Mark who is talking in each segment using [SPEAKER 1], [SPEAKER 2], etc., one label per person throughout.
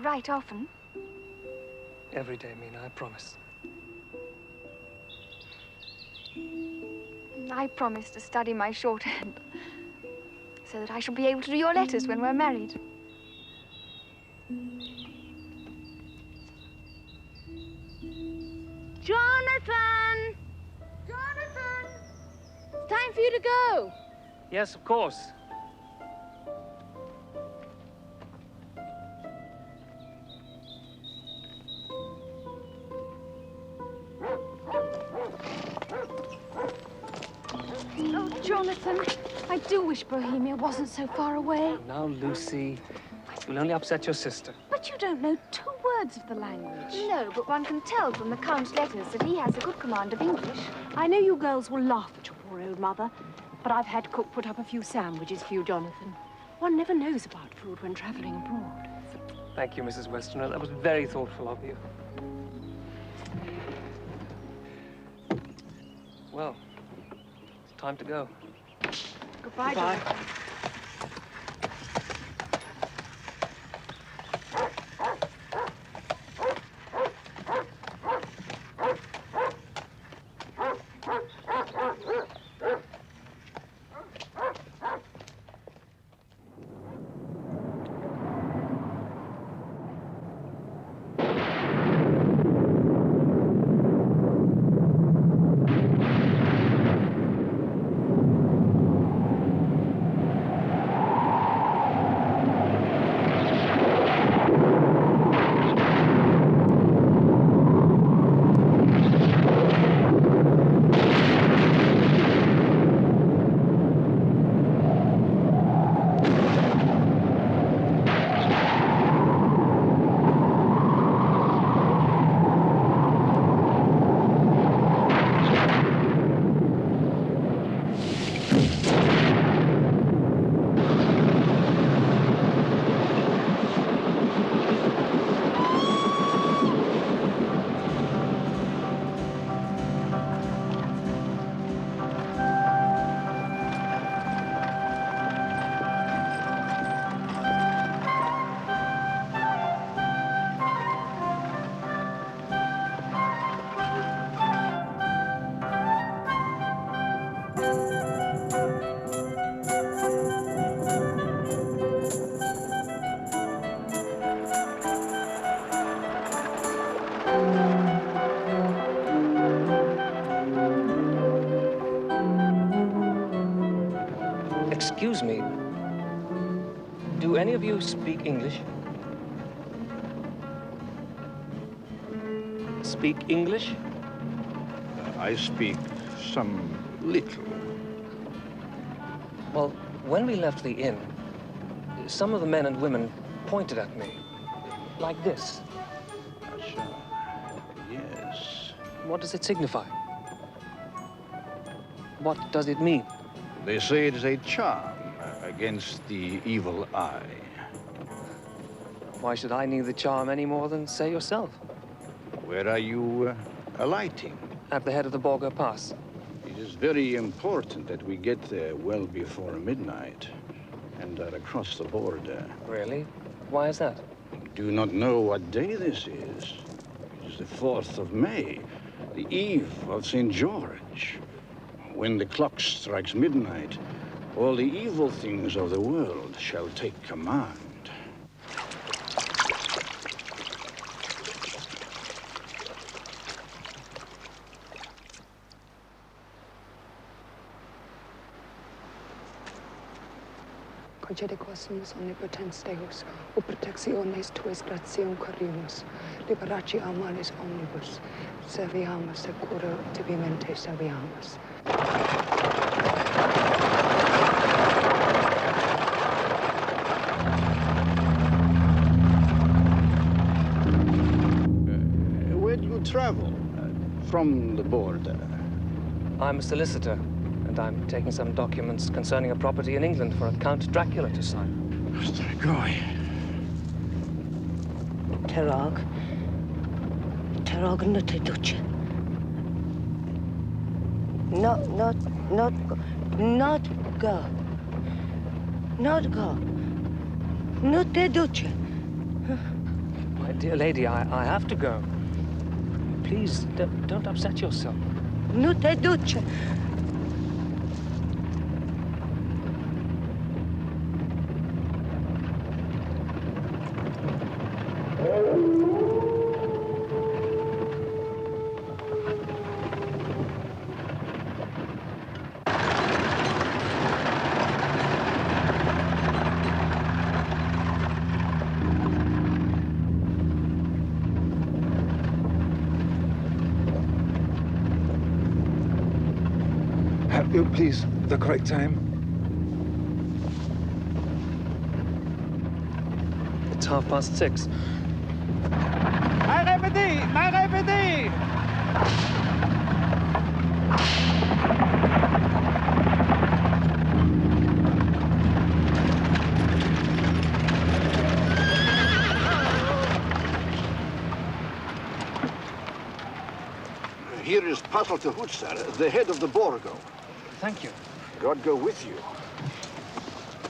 [SPEAKER 1] write often?
[SPEAKER 2] Every day, Mina, I promise.
[SPEAKER 1] I promise to study my shorthand so that I shall be able to do your letters when we're married. Jonathan! Jonathan! It's time for you to go.
[SPEAKER 2] Yes, of course.
[SPEAKER 1] Oh, Jonathan, I do wish Bohemia wasn't so far away.
[SPEAKER 2] Now, Lucy, you'll only upset your sister.
[SPEAKER 3] But you don't know 2 words of the language.
[SPEAKER 1] No, but one can tell from the Count's letters that he has a good command of English.
[SPEAKER 3] I know you girls will laugh at your poor old mother, but I've had cook put up a few sandwiches for you, Jonathan. One never knows about food when traveling abroad.
[SPEAKER 2] Thank you, Mrs. Westerner. That was very thoughtful of you. Well, it's time to go.
[SPEAKER 3] Goodbye,
[SPEAKER 2] Goodbye.
[SPEAKER 3] Jonathan.
[SPEAKER 2] Excuse me. Do any of you speak English? Speak English?
[SPEAKER 4] I speak some little.
[SPEAKER 2] Well, when we left the inn, some of the men and women pointed at me. Like this.
[SPEAKER 4] Yes.
[SPEAKER 2] What does it signify? What does it mean?
[SPEAKER 4] They say it is a charm against the evil eye.
[SPEAKER 2] Why should I need the charm any more than, say, yourself?
[SPEAKER 4] Where are you alighting?
[SPEAKER 2] At the head of the Bowker Pass.
[SPEAKER 4] It is very important that we get there well before midnight and are across the border.
[SPEAKER 2] Really? Why is that?
[SPEAKER 4] Do not know what day this is. It is the 4th of May, the eve of St. George. When the clock strikes midnight, all the evil things of the world shall take command.
[SPEAKER 5] Concede quaesum omnipotens Deus, o protectiones tuis gratium corimus, liberaci amalis omnibus, serviamus securo tibimente serviamus.
[SPEAKER 4] Where do you travel? From the border?
[SPEAKER 2] I'm a solicitor, and I'm taking some documents concerning a property in England for a Count Dracula to sign.
[SPEAKER 4] Goy.
[SPEAKER 5] Terog no te duce. Not go. Not te duce.
[SPEAKER 2] dear lady, I have to go. Please, don't upset yourself.
[SPEAKER 5] Nu te duce.
[SPEAKER 6] Please, the correct time.
[SPEAKER 2] It's 6:30.
[SPEAKER 6] I répétez!
[SPEAKER 4] Here is Pastor Hutsar, the head of the Borgo.
[SPEAKER 2] Thank you.
[SPEAKER 4] God go with you.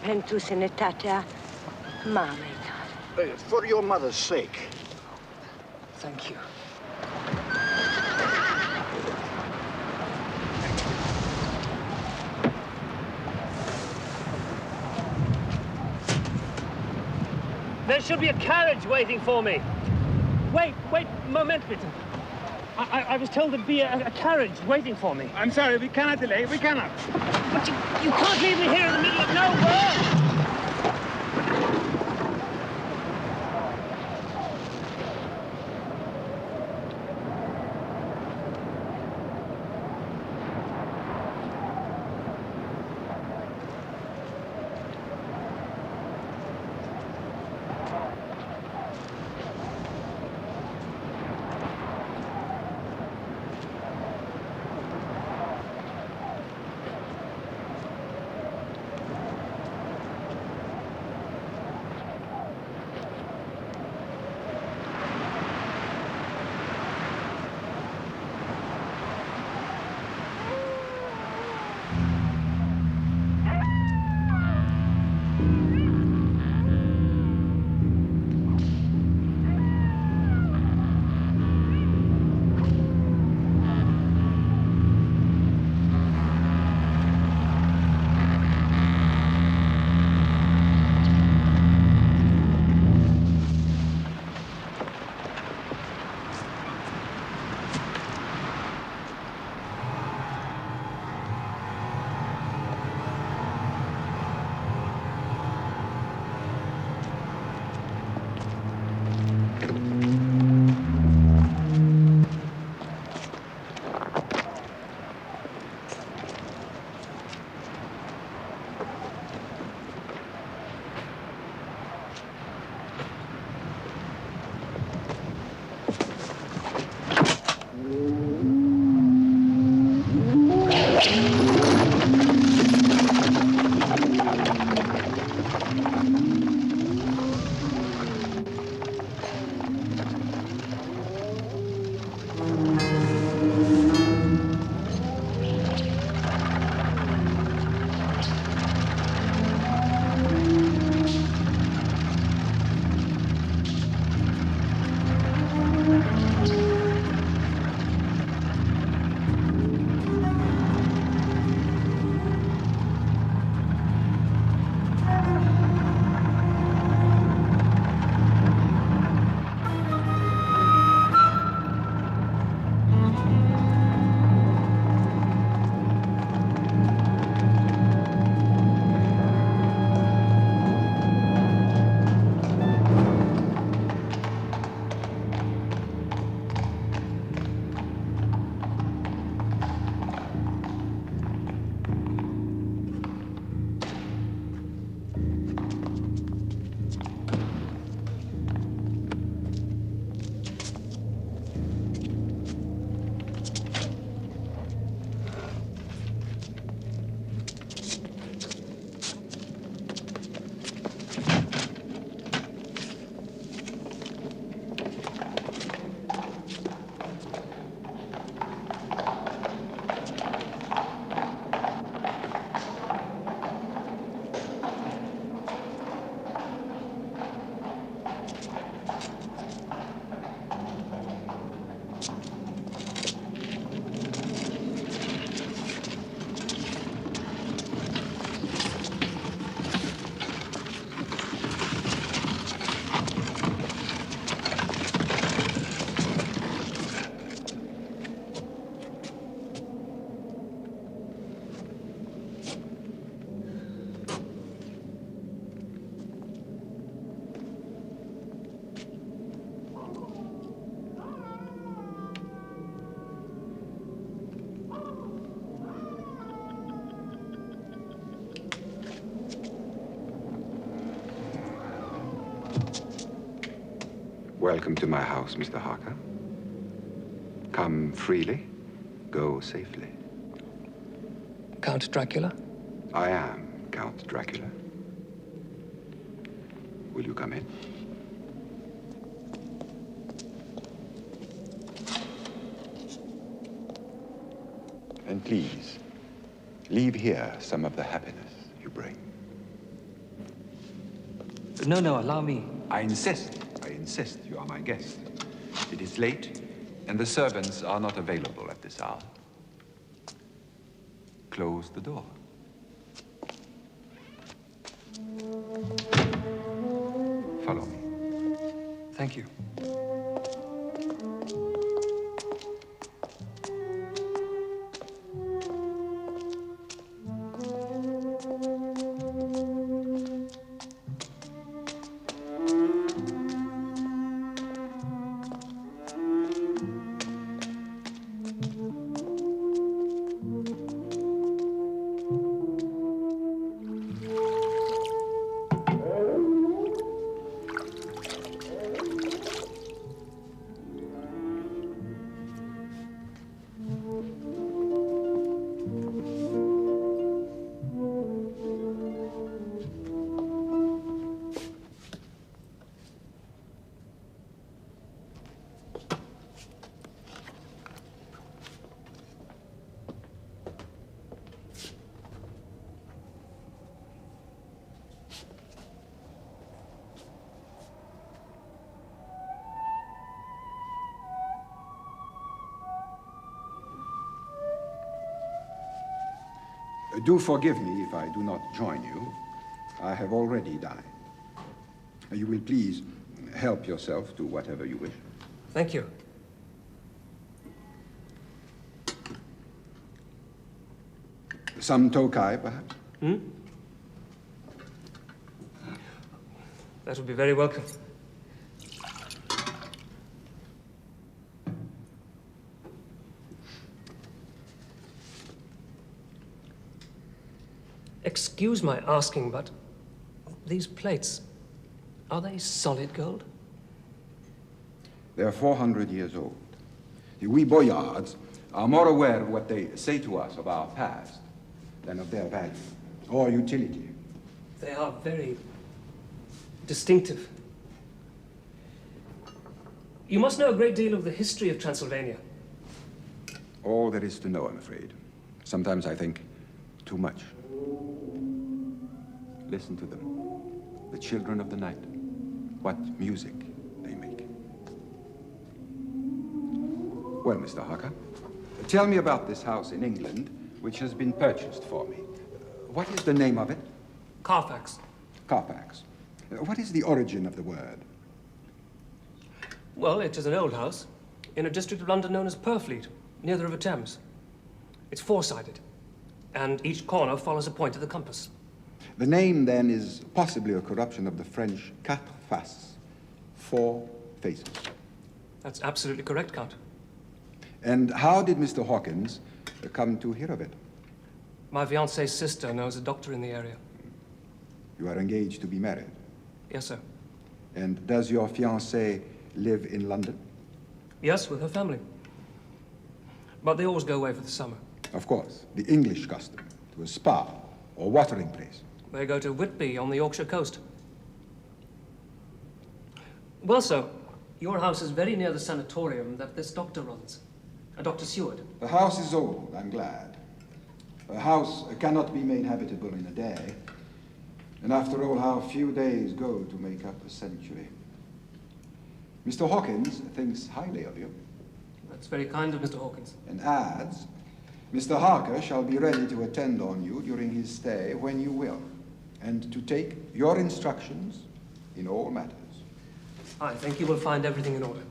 [SPEAKER 5] Pentus in etata, mamma.
[SPEAKER 4] For your mother's sake.
[SPEAKER 2] Thank you. There should be a carriage waiting for me. Wait, moment bitte. I was told there'd be a carriage waiting for me.
[SPEAKER 6] I'm sorry, we cannot delay. We cannot.
[SPEAKER 2] But you can't leave me here in the middle of nowhere!
[SPEAKER 7] Welcome to my house, Mr. Harker. Come freely, go safely.
[SPEAKER 8] Count Dracula?
[SPEAKER 7] I am Count Dracula. Will you come in? And please, leave here some of the happiness you bring.
[SPEAKER 8] No, no, allow me.
[SPEAKER 7] I insist. You are my guest. It is late, and the servants are not available at this hour. Close the door. Follow me.
[SPEAKER 8] Thank you.
[SPEAKER 7] Do forgive me if I do not join you. I have already dined. You will please help yourself to whatever you wish.
[SPEAKER 8] Thank you.
[SPEAKER 7] Some Tokai, perhaps?
[SPEAKER 8] That would be very welcome. Excuse my asking, but these plates, are they solid gold?
[SPEAKER 7] They are 400 years old. We boyards are more aware of what they say to us of our past than of their value or utility.
[SPEAKER 8] They are very distinctive. You must know a great deal of the history of Transylvania.
[SPEAKER 7] All there is to know, I'm afraid. Sometimes I think too much. Listen to them. The children of the night. What music they make. Well, Mr. Harker, tell me about this house in England which has been purchased for me. What is the name of it?
[SPEAKER 8] Carfax.
[SPEAKER 7] Carfax. What is the origin of the word?
[SPEAKER 8] Well, it is an old house in a district of London known as Purfleet, near the River Thames. It's four-sided, and each corner follows a point of the compass.
[SPEAKER 7] The name, then, is possibly a corruption of the French quatre faces, 4 faces.
[SPEAKER 8] That's absolutely correct, Count.
[SPEAKER 7] And how did Mr. Hawkins come to hear of it?
[SPEAKER 8] My fiancée's sister knows a doctor in the area.
[SPEAKER 7] You are engaged to be married?
[SPEAKER 8] Yes, sir.
[SPEAKER 7] And does your fiancée live in London?
[SPEAKER 8] Yes, with her family. But they always go away for the summer.
[SPEAKER 7] Of course, the English custom, to a spa or watering place.
[SPEAKER 8] They go to Whitby on the Yorkshire coast. Well, sir, your house is very near the sanatorium that this doctor runs, Dr. Seward.
[SPEAKER 7] The house is old, I'm glad. A house cannot be made habitable in a day. And after all, how few days go to make up a century. Mr. Hawkins thinks highly of you.
[SPEAKER 8] That's very kind of Mr. Hawkins.
[SPEAKER 7] And adds, Mr. Harker shall be ready to attend on you during his stay when you will, and to take your instructions in all matters.
[SPEAKER 8] I think you will find everything in order.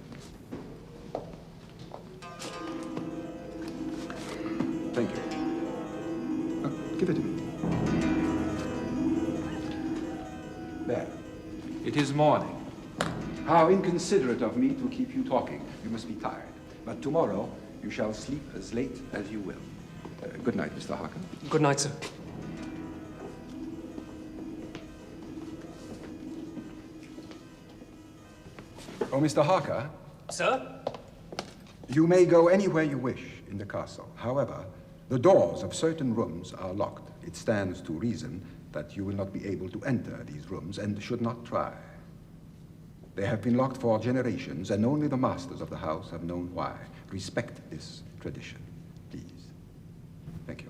[SPEAKER 7] Thank you. Give it to me. There. It is morning. How inconsiderate of me to keep you talking. You must be tired. But tomorrow, you shall sleep as late as you will. Good night, Mr. Harker.
[SPEAKER 8] Good night, sir.
[SPEAKER 7] Oh, Mr. Harker?
[SPEAKER 8] Sir?
[SPEAKER 7] You may go anywhere you wish in the castle. However, the doors of certain rooms are locked. It stands to reason that you will not be able to enter these rooms and should not try. They have been locked for generations, and only the masters of the house have known why. Respect this tradition, please. Thank you.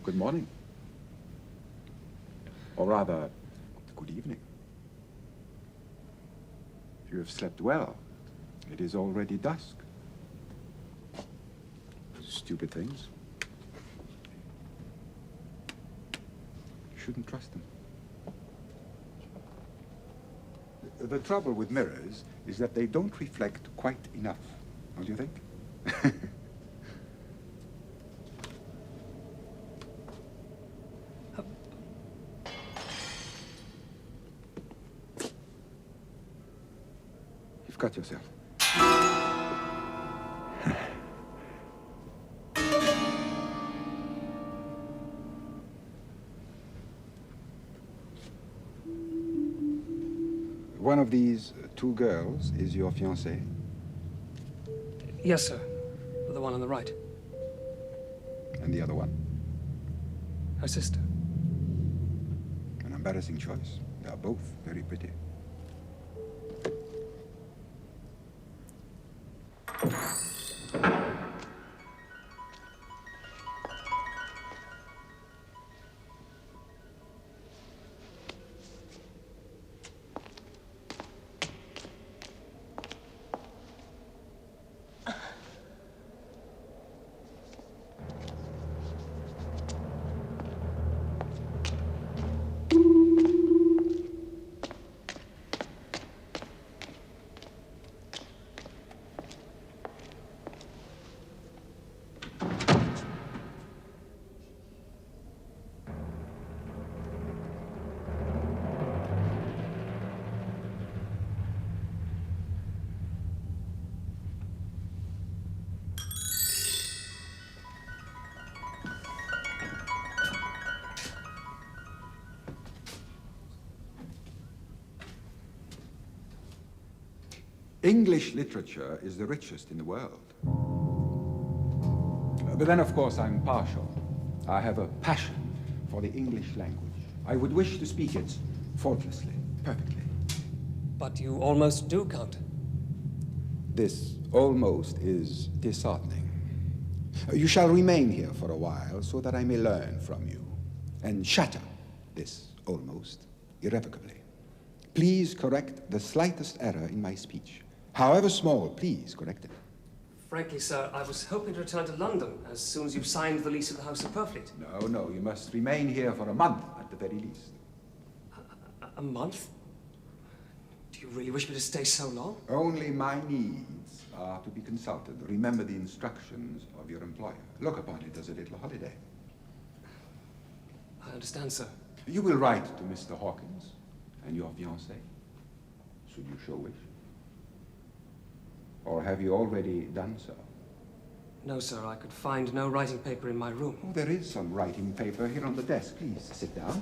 [SPEAKER 7] Good morning. Or rather, good evening. You have slept well. It is already dusk. Stupid things. You shouldn't trust them. The trouble with mirrors is that they don't reflect quite enough, don't you think? You've cut yourself. One of these two girls is your fiancée?
[SPEAKER 8] Yes, sir. The one on the right.
[SPEAKER 7] And the other one?
[SPEAKER 8] Her sister.
[SPEAKER 7] An embarrassing choice. They are both very pretty. English literature is the richest in the world. But then, of course, I'm partial. I have a passion for the English language. I would wish to speak it faultlessly, perfectly.
[SPEAKER 8] But you almost do, Count.
[SPEAKER 7] This almost is disheartening. You shall remain here for a while so that I may learn from you and shatter this almost irrevocably. Please correct the slightest error in my speech. However small, please correct it.
[SPEAKER 8] Frankly, sir, I was hoping to return to London as soon as you've signed the lease of the House of Purfleet.
[SPEAKER 7] No, you must remain here for a month at the very least.
[SPEAKER 8] A month? Do you really wish me to stay so long?
[SPEAKER 7] Only my needs are to be consulted. Remember the instructions of your employer. Look upon it as a little holiday.
[SPEAKER 8] I understand, sir.
[SPEAKER 7] You will write to Mr. Hawkins and your fiancée, should you so wish. Or have you already done so?
[SPEAKER 8] No, sir, I could find no writing paper in my room.
[SPEAKER 7] Oh, there is some writing paper here on the desk. Please, sit down.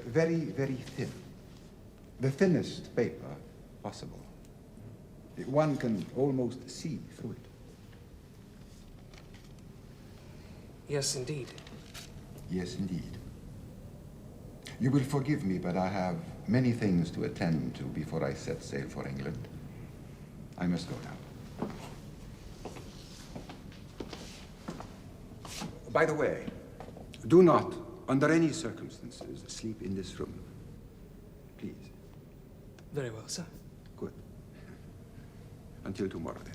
[SPEAKER 7] Very, very thin. The thinnest paper possible. One can almost see through it.
[SPEAKER 8] Yes, indeed.
[SPEAKER 7] Yes, indeed. You will forgive me, but I have many things to attend to before I set sail for England. I must go now. By the way, do not, under any circumstances, sleep in this room. Please.
[SPEAKER 8] Very well, sir.
[SPEAKER 7] Good. Until tomorrow, then.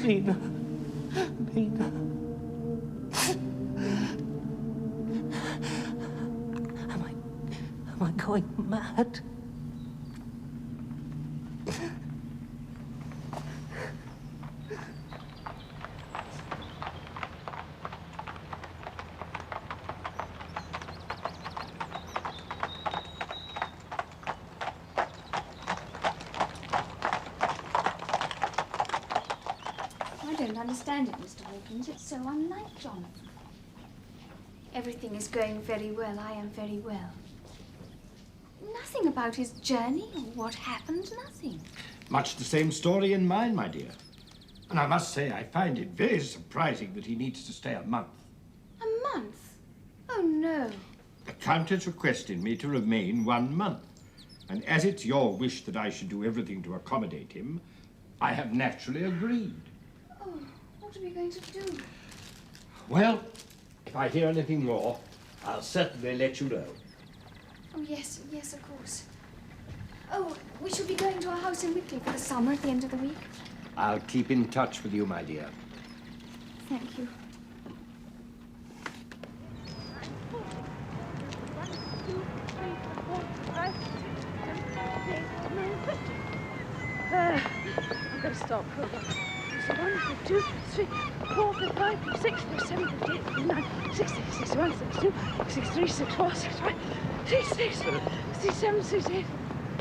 [SPEAKER 2] Mina. Mina. Am I going mad?
[SPEAKER 1] I don't understand it, Mr. Hawkins. It's so unlike Jonathan. Everything is going very well. I am very well. Nothing about his journey or what happened, nothing.
[SPEAKER 9] Much the same story in mine, my dear. And I must say, I find it very surprising that he needs to stay a month.
[SPEAKER 1] A month? Oh, no.
[SPEAKER 9] The Count has requested me to remain 1 month. And as it's your wish that I should do everything to accommodate him, I have naturally agreed.
[SPEAKER 1] Oh, what are we going to do?
[SPEAKER 9] Well, if I hear anything more, I'll certainly let you know.
[SPEAKER 1] Oh, yes, yes, of course. Oh, we shall be going to our house in Wickley for the summer at the end of the week.
[SPEAKER 9] I'll keep in touch with you, my dear.
[SPEAKER 1] Thank you.
[SPEAKER 3] I'm going to stop. Hold on. So 1, 2, 3, 4, 5, 6, 7, 8, 9, 60, 61, 62, 63, 64, 65, 66, 67, 68,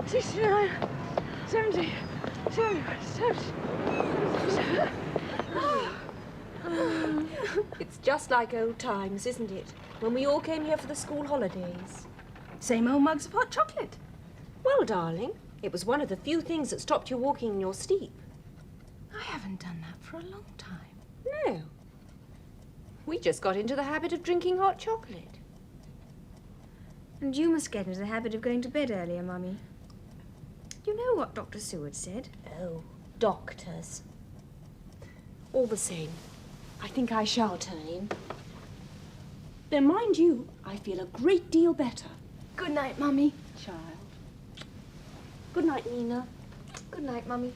[SPEAKER 3] 69, 70, 71, 70.
[SPEAKER 10] It's just like old times, isn't it? When we all came here for the school holidays.
[SPEAKER 3] Same old mugs of hot chocolate.
[SPEAKER 10] Well, darling, it was one of the few things that stopped you walking in your sleep.
[SPEAKER 3] I haven't done that for a long time.
[SPEAKER 10] No. We just got into the habit of drinking hot chocolate.
[SPEAKER 1] And you must get into the habit of going to bed earlier, Mummy. You know what Dr. Seward said?
[SPEAKER 10] Oh, doctors. All the same, I think I shall turn in. Though, mind you, I feel a great deal better.
[SPEAKER 1] Good night, Mummy.
[SPEAKER 10] Child. Good night, Nina.
[SPEAKER 1] Good night, Mummy.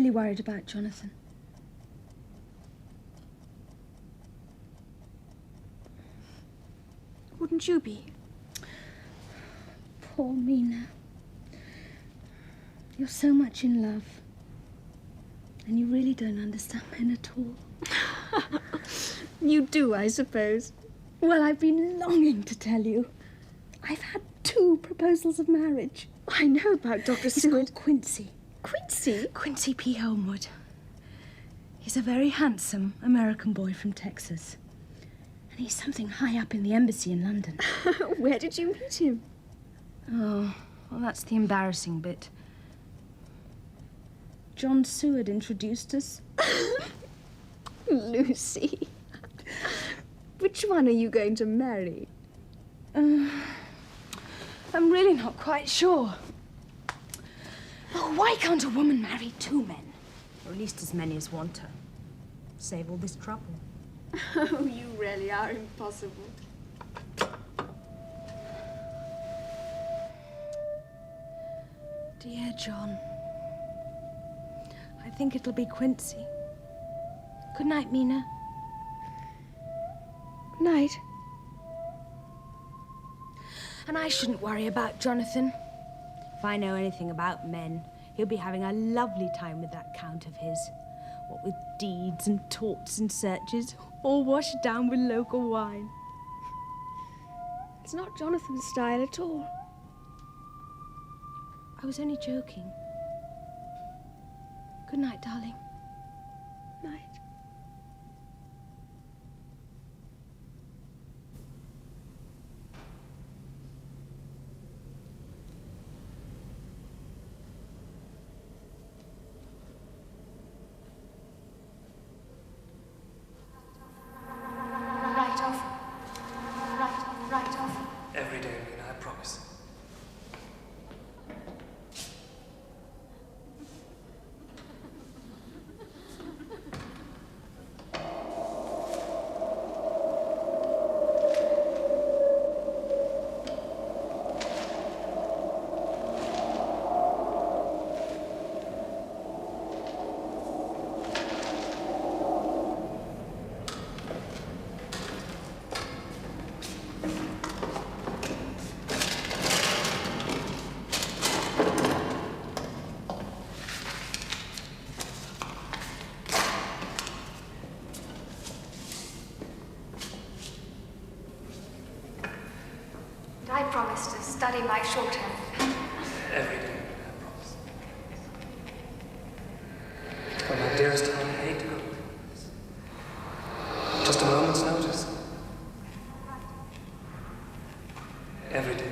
[SPEAKER 10] really worried about Jonathan. Wouldn't you be? Poor Mina. You're so much in love. And you really don't understand men at all. You do, I suppose. Well, I've been longing to tell you. I've had 2 proposals of marriage. I know about Dr. Seward. Quincy. Quincy? Quincy P. Homewood. He's a very handsome American boy from Texas. And he's something high up in the embassy in London. Where did you meet him? Oh, well, that's the embarrassing bit. John Seward introduced us. Lucy. Which one are you going to marry? I'm really not quite sure. Oh, why can't a woman marry 2 men? Or at least as many as want her. Save all this trouble. Oh, you really are impossible. Dear John, I think it'll be Quincy. Good night, Mina. Good night. And I shouldn't worry about Jonathan. If I know anything about men, he'll be having a lovely time with that Count of his. What with deeds and torts and searches, all washed down with local wine. It's not Jonathan's style at all. I was only joking. Good night, darling. Night.
[SPEAKER 1] Right off.
[SPEAKER 8] Every day, Mina, I promise.
[SPEAKER 1] I promise to study my shorthand.
[SPEAKER 8] Every day, I promise. Oh, my dearest, how I hate to go away. Just a moment's notice. Every day.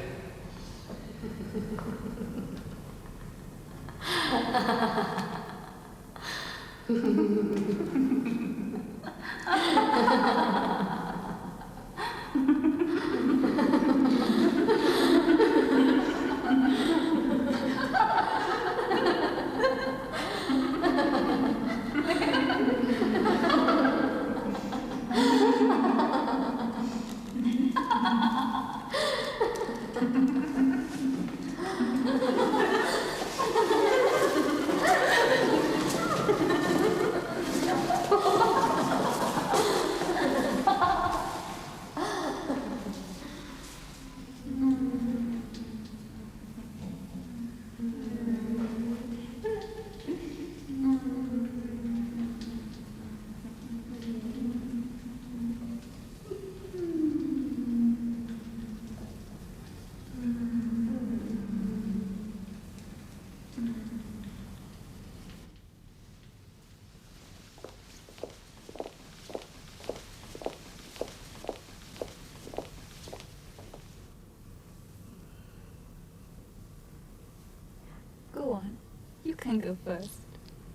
[SPEAKER 1] Go on. You can go first.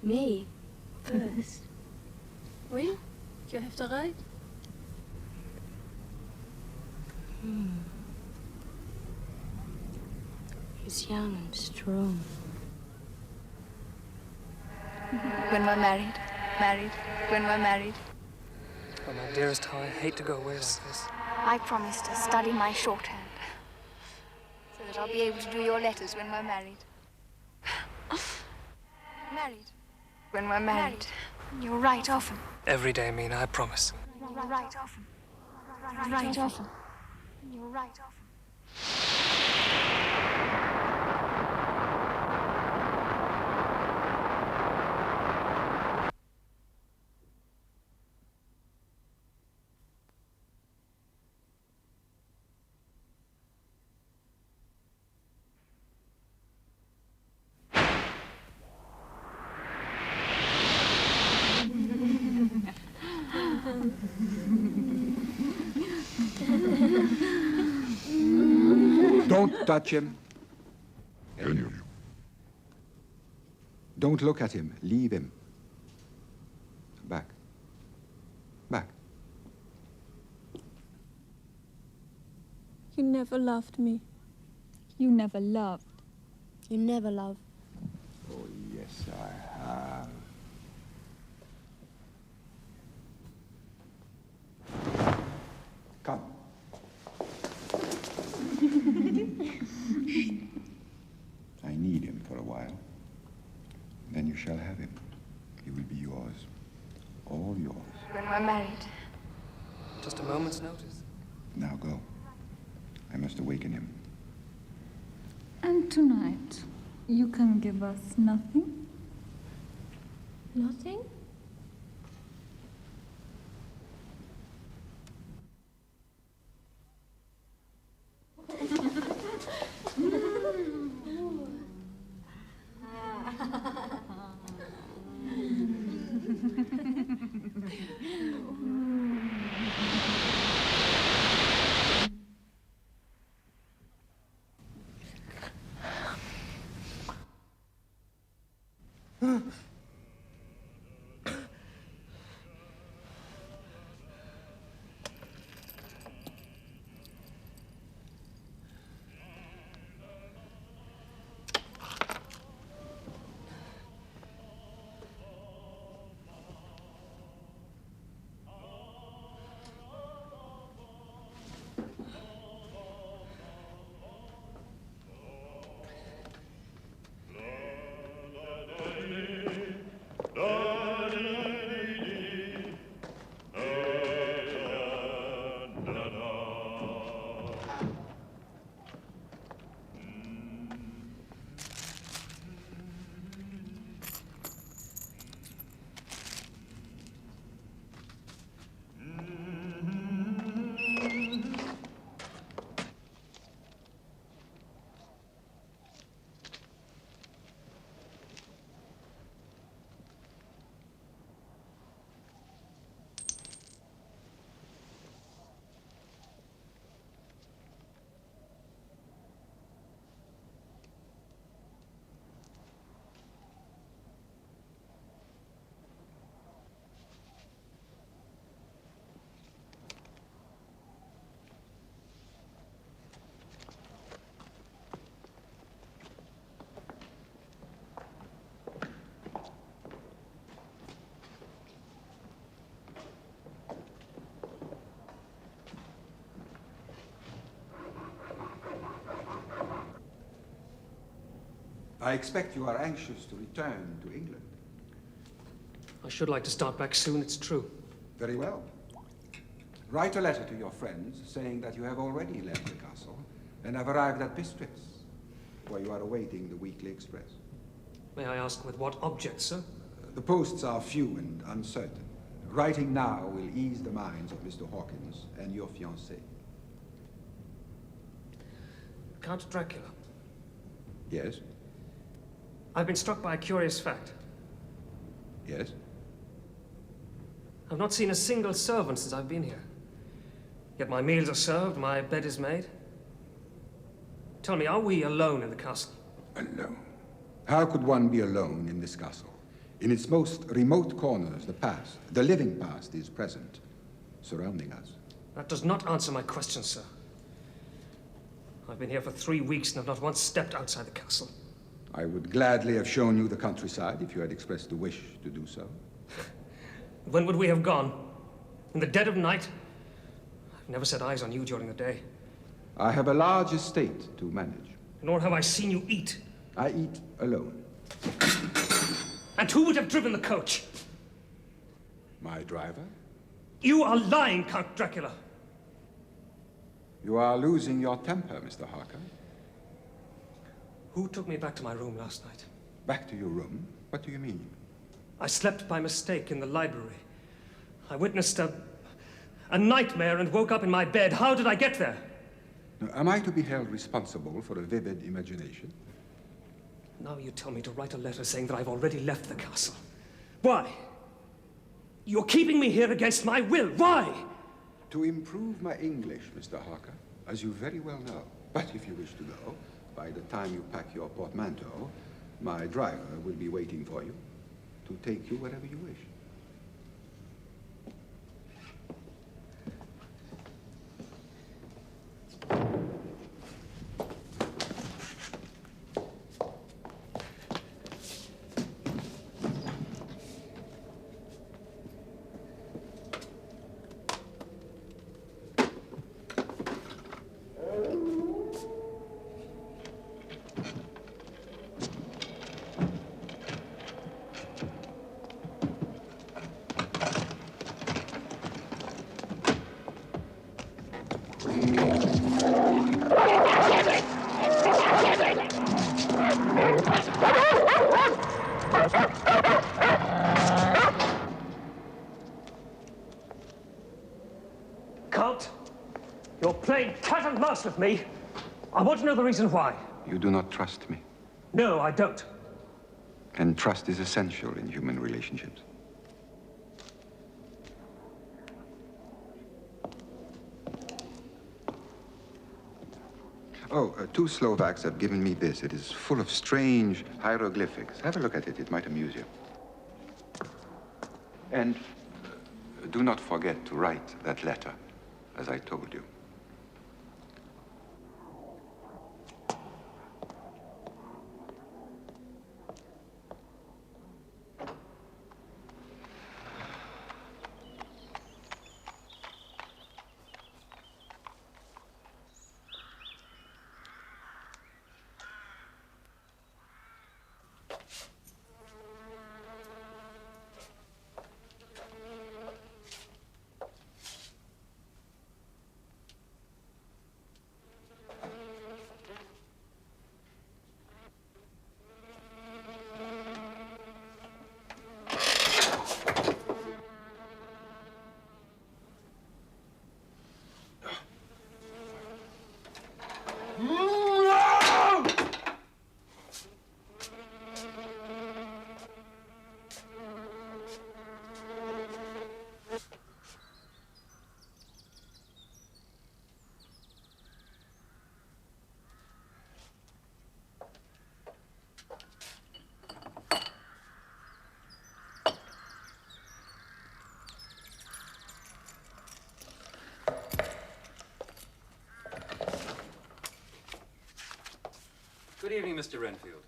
[SPEAKER 10] Me? First?
[SPEAKER 1] Will you have to ride?
[SPEAKER 10] He's young and strong.
[SPEAKER 1] When we're married. When we're married.
[SPEAKER 8] Oh, my dearest, how I hate to go away like this.
[SPEAKER 1] I promise to study my shorthand. So that I'll be able to do your letters when we're married. Married. When we're married, you'll write often.
[SPEAKER 8] Every day, Mina, I promise.
[SPEAKER 1] Write often. Write often. You'll write often.
[SPEAKER 7] Don't touch him. Don't look at him. Leave him. Back. Back.
[SPEAKER 10] You never loved me.
[SPEAKER 11] You never loved.
[SPEAKER 10] You never loved.
[SPEAKER 7] Oh, yes, I have. Come. I need him for a while. Then you shall have him. He will be yours. All yours.
[SPEAKER 1] When we're married.
[SPEAKER 8] Just a moment's notice.
[SPEAKER 7] Now go. I must awaken him.
[SPEAKER 11] And tonight, you can give us nothing?
[SPEAKER 10] Nothing?
[SPEAKER 7] I expect you are anxious to return to England.
[SPEAKER 8] I should like to start back soon, it's true.
[SPEAKER 7] Very well. Write a letter to your friends saying that you have already left the castle and have arrived at Bistritz, where you are awaiting the weekly express.
[SPEAKER 8] May I ask with what object, sir?
[SPEAKER 7] The posts are few and uncertain. Writing now will ease the minds of Mr. Hawkins and your fiancée.
[SPEAKER 8] Count Dracula.
[SPEAKER 7] Yes?
[SPEAKER 8] I've been struck by a curious fact.
[SPEAKER 7] Yes?
[SPEAKER 8] I've not seen a single servant since I've been here. Yet my meals are served, my bed is made. Tell me, are we alone in the castle?
[SPEAKER 7] Alone? How could one be alone in this castle? In its most remote corners, the past, the living past, is present, surrounding us.
[SPEAKER 8] That does not answer my question, sir. I've been here for 3 weeks and have not once stepped outside the castle.
[SPEAKER 7] I would gladly have shown you the countryside if you had expressed a wish to do so.
[SPEAKER 8] When would we have gone? In the dead of night? I've never set eyes on you during the day.
[SPEAKER 7] I have a large estate to manage.
[SPEAKER 8] Nor have I seen you eat.
[SPEAKER 7] I eat alone.
[SPEAKER 8] And who would have driven the coach?
[SPEAKER 7] My driver?
[SPEAKER 8] You are lying, Count Dracula.
[SPEAKER 7] You are losing your temper, Mr. Harker.
[SPEAKER 8] Who took me back to my room last night?
[SPEAKER 7] Back to your room? What do you mean?
[SPEAKER 8] I slept by mistake in the library. I witnessed a nightmare and woke up in my bed. How did I get there?
[SPEAKER 7] Now, am I to be held responsible for a vivid imagination?
[SPEAKER 8] Now you tell me to write a letter saying that I've already left the castle. Why? You're keeping me here against my will. Why?
[SPEAKER 7] To improve my English, Mr. Harker, as you very well know. But if you wish to go, by the time you pack your portmanteau, my driver will be waiting for you to take you wherever you wish.
[SPEAKER 8] Count, you're playing cat and mouse with me. I want to know the reason why.
[SPEAKER 7] You do not trust me.
[SPEAKER 8] No, I don't.
[SPEAKER 7] And trust is essential in human relationships. Oh, two Slovaks have given me this. It is full of strange hieroglyphics. Have a look at it. It might amuse you. And do not forget to write that letter, as I told you.
[SPEAKER 12] Good evening, Mr. Renfield.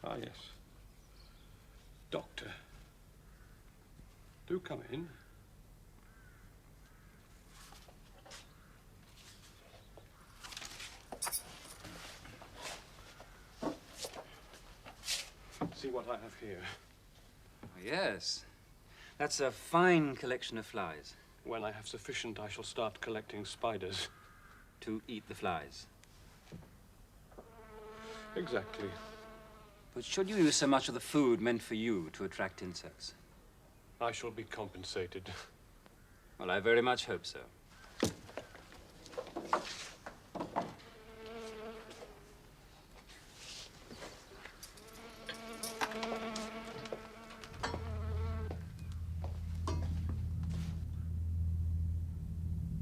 [SPEAKER 13] Ah, yes. Doctor. Do come in. See what I have here.
[SPEAKER 12] Oh, yes. That's a fine collection of flies.
[SPEAKER 13] When I have sufficient, I shall start collecting spiders.
[SPEAKER 12] To eat the flies?
[SPEAKER 13] Exactly.
[SPEAKER 12] But should you use so much of the food meant for you to attract insects?
[SPEAKER 13] I shall be compensated.
[SPEAKER 12] Well, I very much hope so.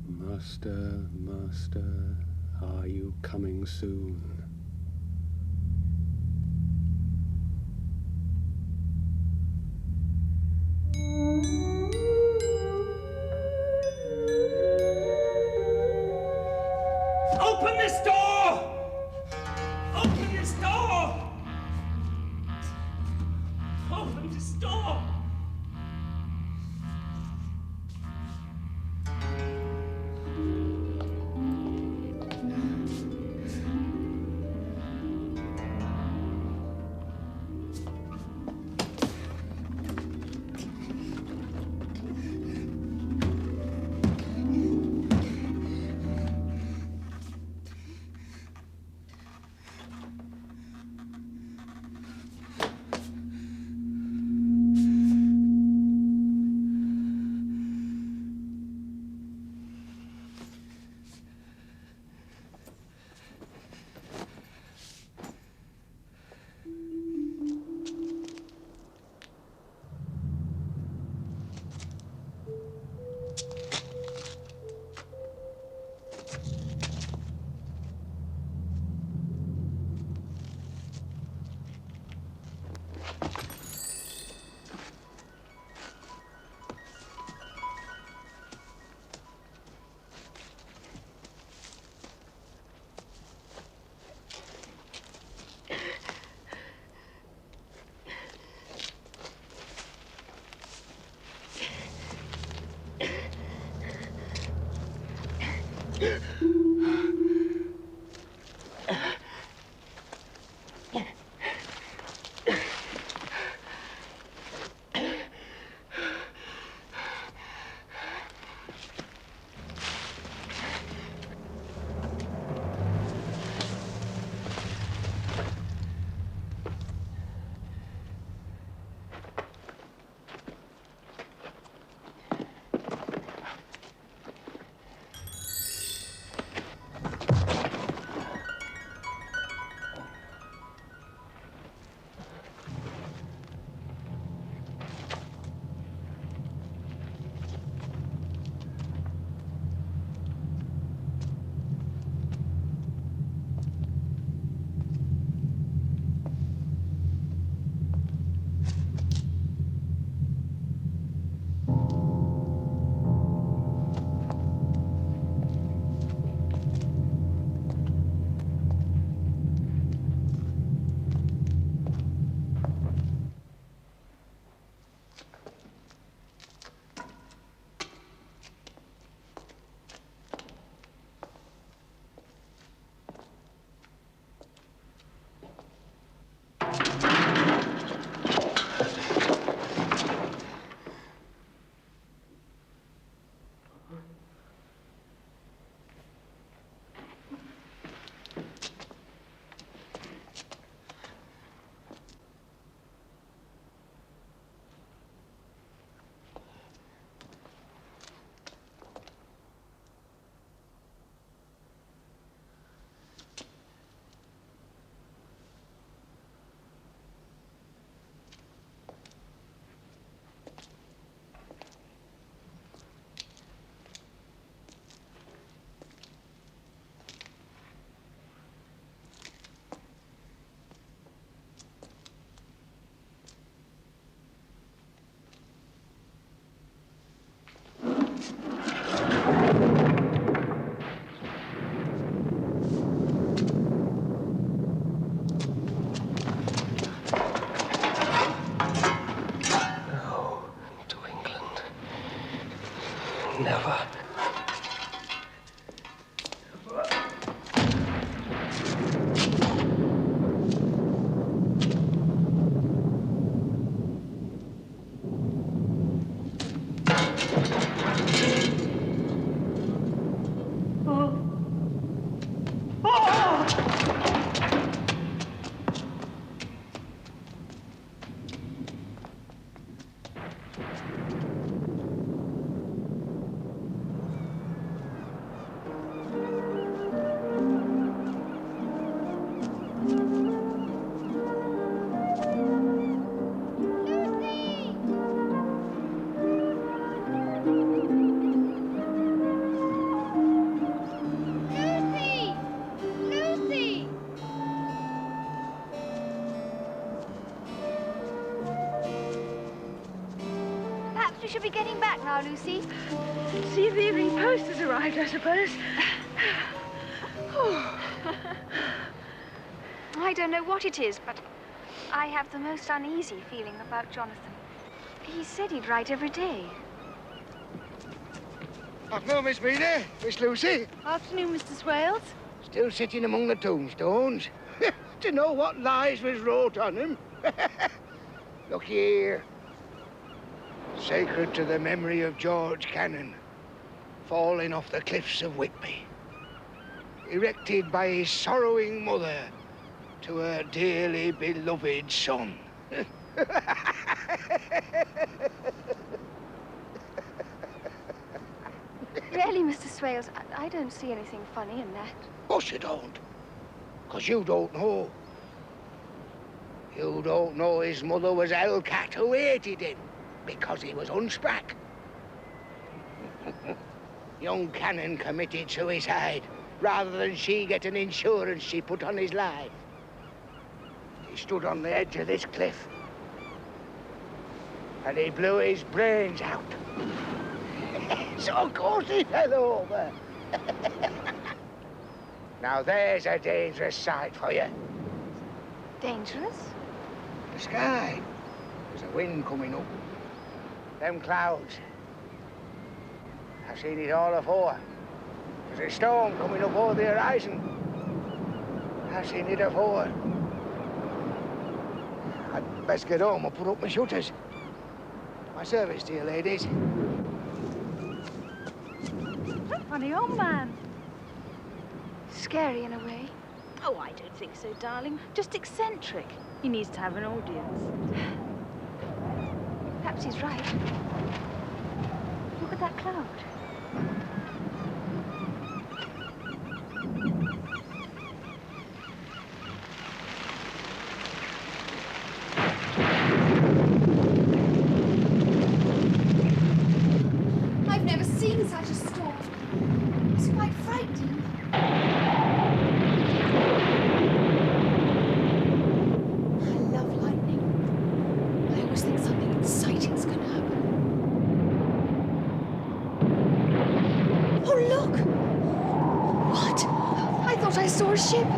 [SPEAKER 13] Master, Master, are you coming soon?
[SPEAKER 8] Open this door! Open this door! Open this door! Never.
[SPEAKER 1] We should be getting back now, Lucy.
[SPEAKER 3] See if the evening post has arrived, I suppose.
[SPEAKER 1] I don't know what it is, but I have the most uneasy feeling about Jonathan. He said he'd write every day.
[SPEAKER 14] Afternoon, Miss Mina. Miss Lucy.
[SPEAKER 3] Afternoon, Mr. Swales.
[SPEAKER 14] Still sitting among the tombstones. To know what lies was wrote on them. Look here. Sacred to the memory of George Cannon, falling off the cliffs of Whitby. Erected by his sorrowing mother to her dearly beloved son.
[SPEAKER 1] Really, Mr. Swales, I don't see anything funny in that.
[SPEAKER 14] Of course you don't. Because you don't know. You don't know his mother was Hellcat who hated him because he was hunchback. Young Cannon committed suicide rather than she get an insurance she put on his life. He stood on the edge of this cliff and he blew his brains out. So of course he fell over. Now there's a dangerous sight for you.
[SPEAKER 1] Dangerous?
[SPEAKER 14] The sky. There's a wind coming up. Them clouds. I've seen it all afore. There's a storm coming up over the horizon. I've seen it afore. I'd best get home and put up my shutters. My service to you, ladies.
[SPEAKER 3] Funny old man.
[SPEAKER 1] Scary in a way.
[SPEAKER 3] Oh, I don't think so, darling. Just eccentric. He needs to have an audience.
[SPEAKER 1] Perhaps he's right. Look at that cloud. I've never seen such a storm. It's quite frightening. I love lightning. I always think something exciting's going to happen. Oh, look! What? I thought I saw a ship.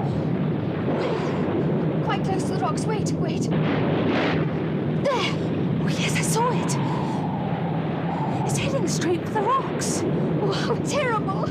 [SPEAKER 1] Quite close to the rocks. Wait, wait. There! Oh, yes, I saw it. It's heading straight for the rocks. Oh, how terrible!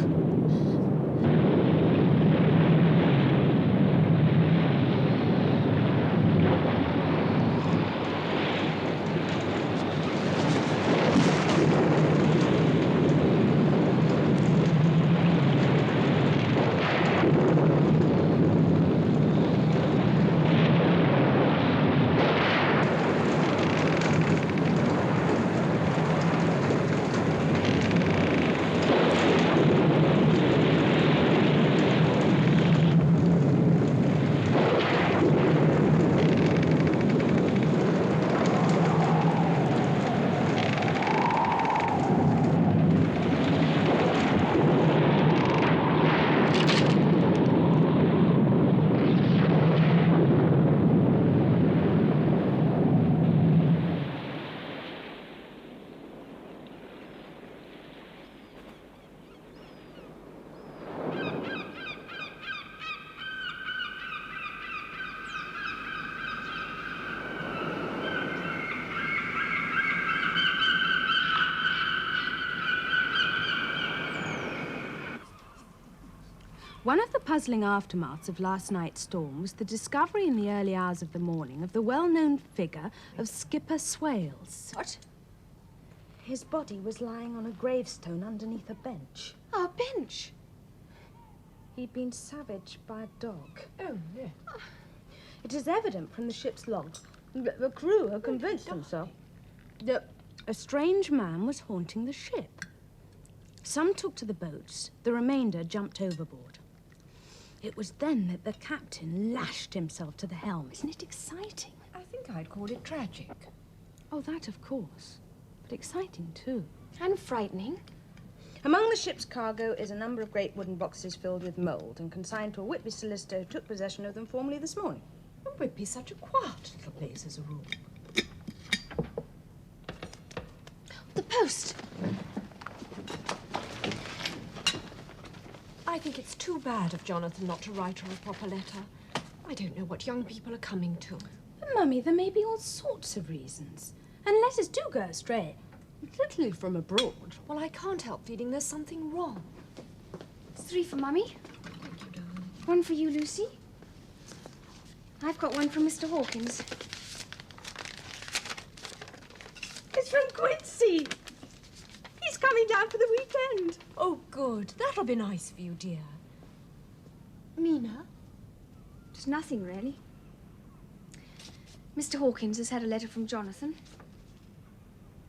[SPEAKER 15] One of the puzzling aftermaths of last night's storm was the discovery in the early hours of the morning of the well-known figure of Skipper Swales.
[SPEAKER 10] What?
[SPEAKER 15] His body was lying on a gravestone underneath a bench.
[SPEAKER 10] A bench?
[SPEAKER 15] He'd been savaged by a dog.
[SPEAKER 10] Oh, no.
[SPEAKER 15] It is evident from the ship's logs that the crew have convinced themselves that a strange man was haunting the ship. Some took to the boats, the remainder jumped overboard. It was then that the captain lashed himself to the helm.
[SPEAKER 10] Isn't it exciting? I think I'd call it tragic.
[SPEAKER 15] Oh, that of course. But exciting too.
[SPEAKER 10] And frightening.
[SPEAKER 15] Among the ship's cargo is a number of great wooden boxes filled with mould and consigned to a Whitby solicitor who took possession of them formally this morning.
[SPEAKER 10] Whitby's such a quiet little place as a rule. The post! I think it's too bad of Jonathan not to write her a proper letter. I don't know what young people are coming to.
[SPEAKER 15] But, Mummy, there may be all sorts of reasons. And letters do go astray.
[SPEAKER 10] Particularly from abroad. Well, I can't help feeling there's something wrong.
[SPEAKER 1] It's 3 for Mummy.
[SPEAKER 10] Thank you, darling.
[SPEAKER 1] 1 for you, Lucy. I've got 1 from Mr. Hawkins.
[SPEAKER 15] It's from Quincy. He's coming down for the weekend.
[SPEAKER 10] Oh, good. That'll be nice for you, dear. Mina?
[SPEAKER 1] Just nothing, really. Mr. Hawkins has had a letter from Jonathan.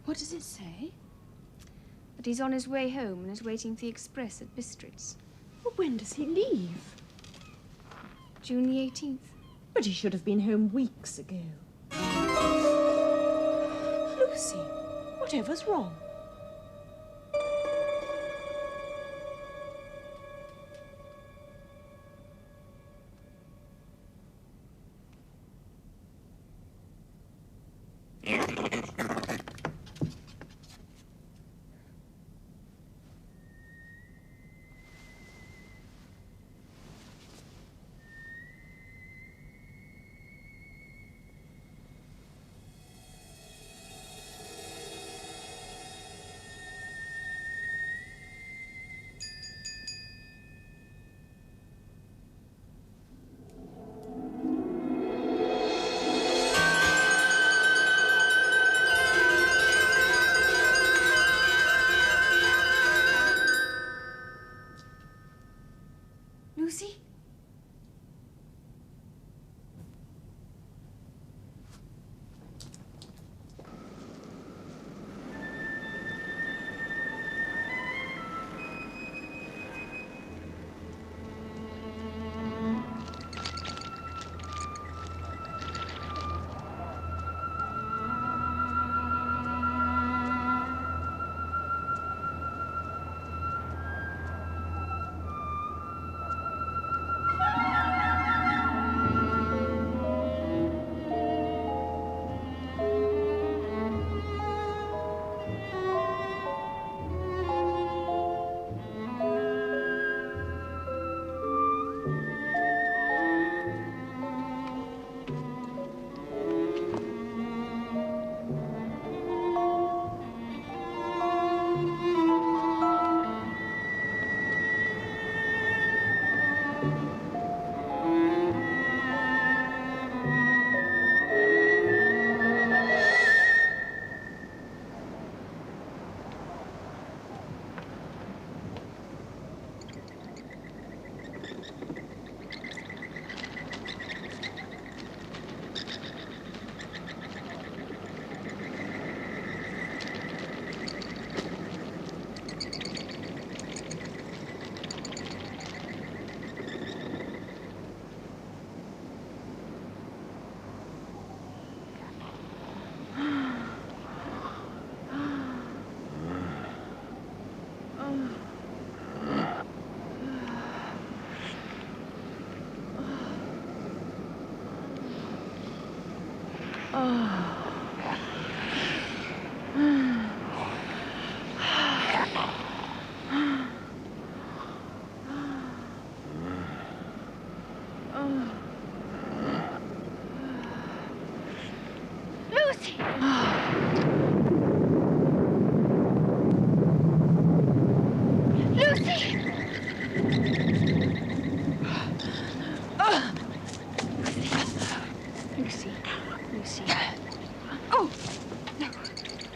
[SPEAKER 10] What does it say?
[SPEAKER 1] That he's on his way home and is waiting for the express at Bistritz.
[SPEAKER 10] Well, when does he leave?
[SPEAKER 1] June the 18th.
[SPEAKER 10] But he should have been home weeks ago. Lucy, whatever's wrong?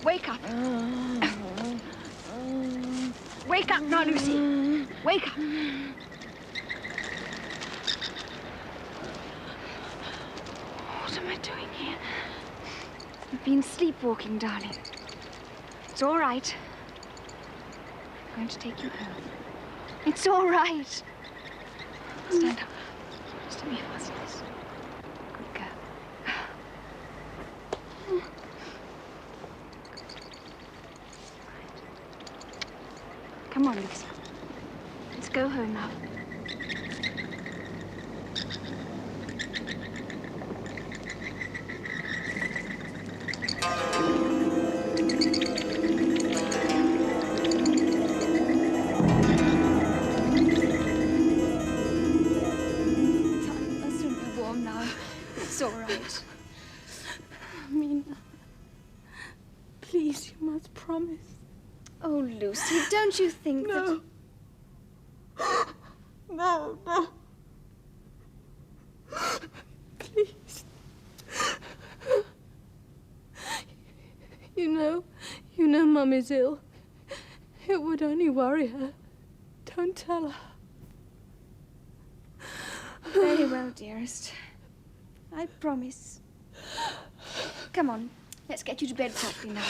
[SPEAKER 1] Wake up. Wake up now, Lucy. Wake up. What am I doing here? You've been sleepwalking, darling. It's all right. I'm going to take you home. It's all right. Stand up. Just let me fasten this. Good girl. Come on, Lucy. Let's go home now. Mustn't be warm now. It's all right.
[SPEAKER 10] Mina, please, you must promise.
[SPEAKER 1] Oh, Lucy, don't you think that...
[SPEAKER 10] No, no. Please. You know Mum is ill. It would only worry her. Don't tell her.
[SPEAKER 1] Very well, dearest. I promise. Come on, let's get you to bed properly now.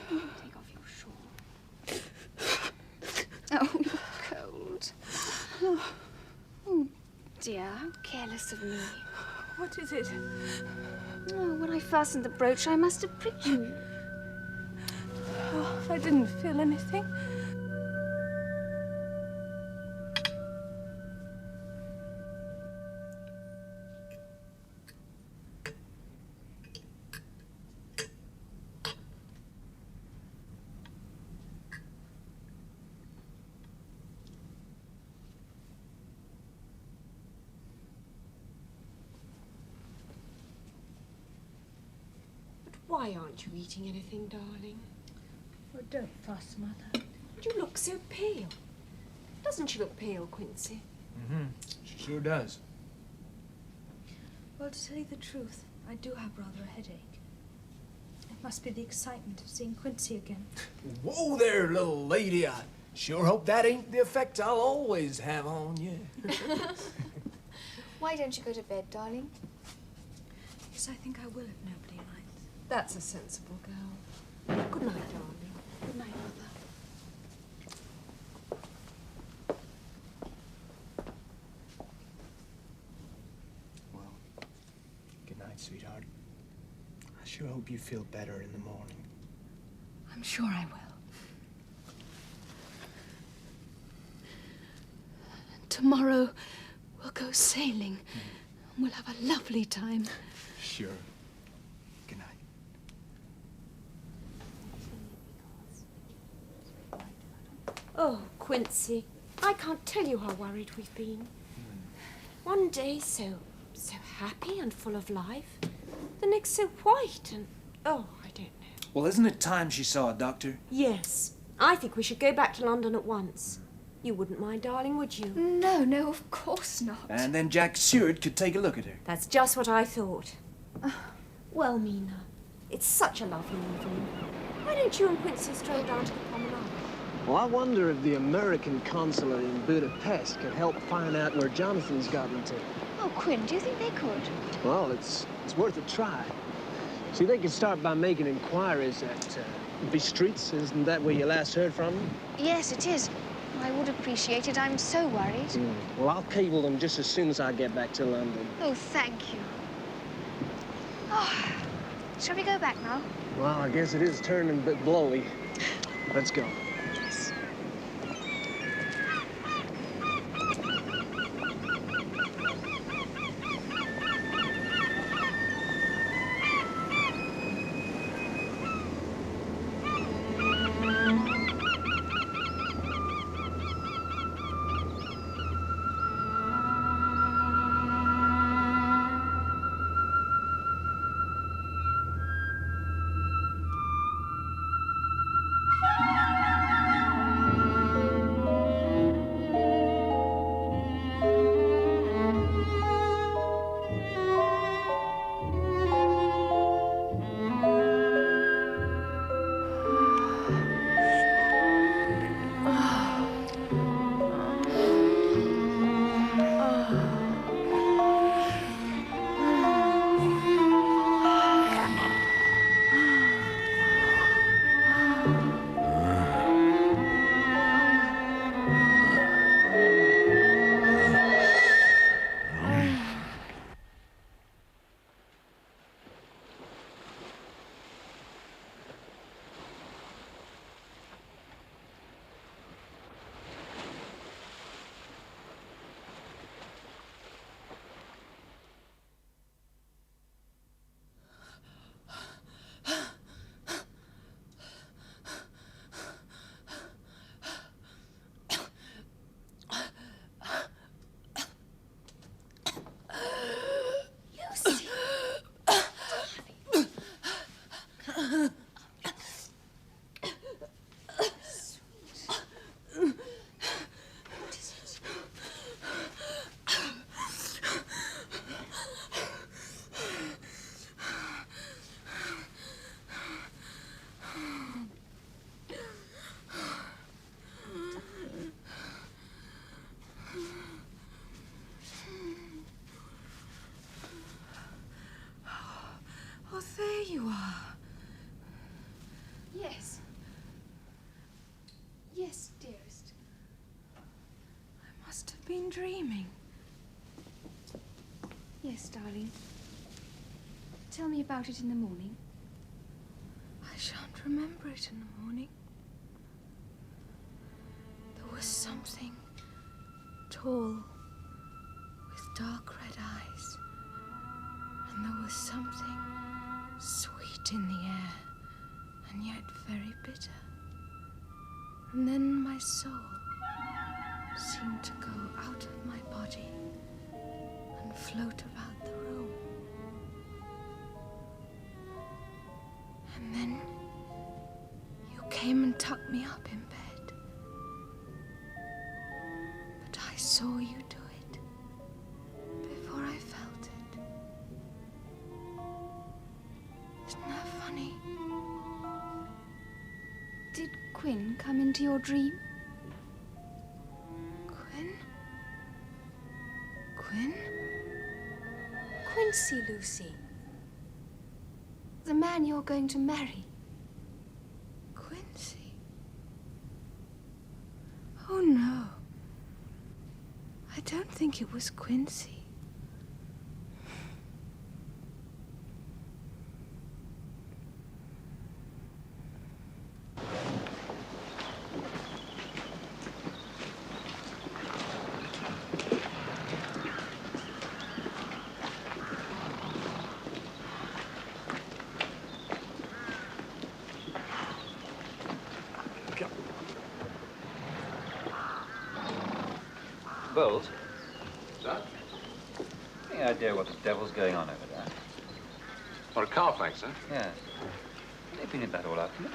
[SPEAKER 1] Take off your shawl. Oh, you're cold. Oh, dear, how careless of me.
[SPEAKER 10] What is it?
[SPEAKER 1] Oh, when I fastened the brooch, I must have pricked you.
[SPEAKER 10] Oh, I didn't feel anything.
[SPEAKER 16] Why aren't you eating anything, darling?
[SPEAKER 10] Oh, don't fuss, Mother.
[SPEAKER 16] You look so pale. Doesn't she look pale, Quincy?
[SPEAKER 17] Mm-hmm. She sure does.
[SPEAKER 10] Well, to tell you the truth, I do have rather a headache. It must be the excitement of seeing Quincy again.
[SPEAKER 17] Whoa there, little lady. I sure hope that ain't the effect I'll always have on you.
[SPEAKER 1] Why don't you go to bed, darling?
[SPEAKER 10] Yes, I think I will if nobody minds.
[SPEAKER 16] That's a sensible girl. Good night, darling.
[SPEAKER 1] Good night, Mother.
[SPEAKER 17] Well, good night, sweetheart. I sure hope you feel better in the morning.
[SPEAKER 10] I'm sure I will. Tomorrow, we'll go sailing. And we'll have a lovely time.
[SPEAKER 17] Sure. Good night.
[SPEAKER 16] Oh, Quincy, I can't tell you how worried we've been. One day so happy and full of life. The next so white and, oh, I don't know.
[SPEAKER 17] Well, isn't it time she saw a doctor?
[SPEAKER 16] Yes, I think we should go back to London at once. You wouldn't mind, darling, would you?
[SPEAKER 1] No, no, of course not.
[SPEAKER 17] And then Jack Seward could take a look at her.
[SPEAKER 16] That's just what I thought. Well, Mina, it's such a lovely evening. Why don't you and Quincy stroll down to the promenade?
[SPEAKER 18] Well, I wonder if the American consulate in Budapest could help find out where Jonathan's gotten to.
[SPEAKER 1] Oh, Quinn, do you think they could?
[SPEAKER 18] Well, it's worth a try. See, they could start by making inquiries at Bistritz. Isn't that where you last heard from them?
[SPEAKER 1] Yes, it is. I would appreciate it. I'm so worried.
[SPEAKER 18] Well, I'll cable them just as soon as I get back to London.
[SPEAKER 1] Oh, thank you. Oh, shall we go back now?
[SPEAKER 18] Well, I guess it is turning a bit blowy. Let's go.
[SPEAKER 1] Yes.
[SPEAKER 15] Oh, there you are.
[SPEAKER 1] Yes. Yes, dearest.
[SPEAKER 15] I must have been dreaming.
[SPEAKER 1] Yes, darling. Tell me about it in the morning.
[SPEAKER 15] I shan't remember it in the morning. There was something tall with dark red eyes, and there was something sweet in the air and yet very bitter. And then my soul seemed to go out of my body and float about the room. And then you came and tucked me up in bed. But I saw you do it before I felt it. Isn't that funny?
[SPEAKER 1] Did Quinn come into your dream?
[SPEAKER 15] Quinn? Quinn?
[SPEAKER 1] Quincy, Lucy. The man you're going to marry.
[SPEAKER 15] Quincy? Oh, no. I don't think it was Quincy.
[SPEAKER 12] Bowles? Sir? Any idea what the devil's going on over there?
[SPEAKER 19] What, a car flank, sir?
[SPEAKER 12] Yeah. They've been in that all afternoon.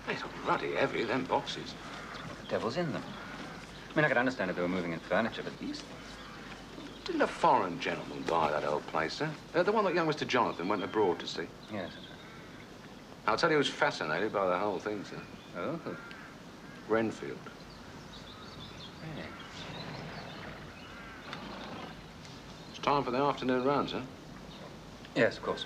[SPEAKER 19] It's bloody heavy, them boxes.
[SPEAKER 12] What the devil's in them? I mean, I could understand if they were moving in furniture, but these things...
[SPEAKER 19] Didn't a foreign gentleman buy that old place, sir? The one that young Mr. Jonathan went abroad to see?
[SPEAKER 12] Yes.
[SPEAKER 19] I'll tell you, he was fascinated by the whole thing, sir.
[SPEAKER 12] Oh?
[SPEAKER 19] Renfield.
[SPEAKER 12] Really?
[SPEAKER 19] It's time for the afternoon run, sir.
[SPEAKER 12] Yes, of course.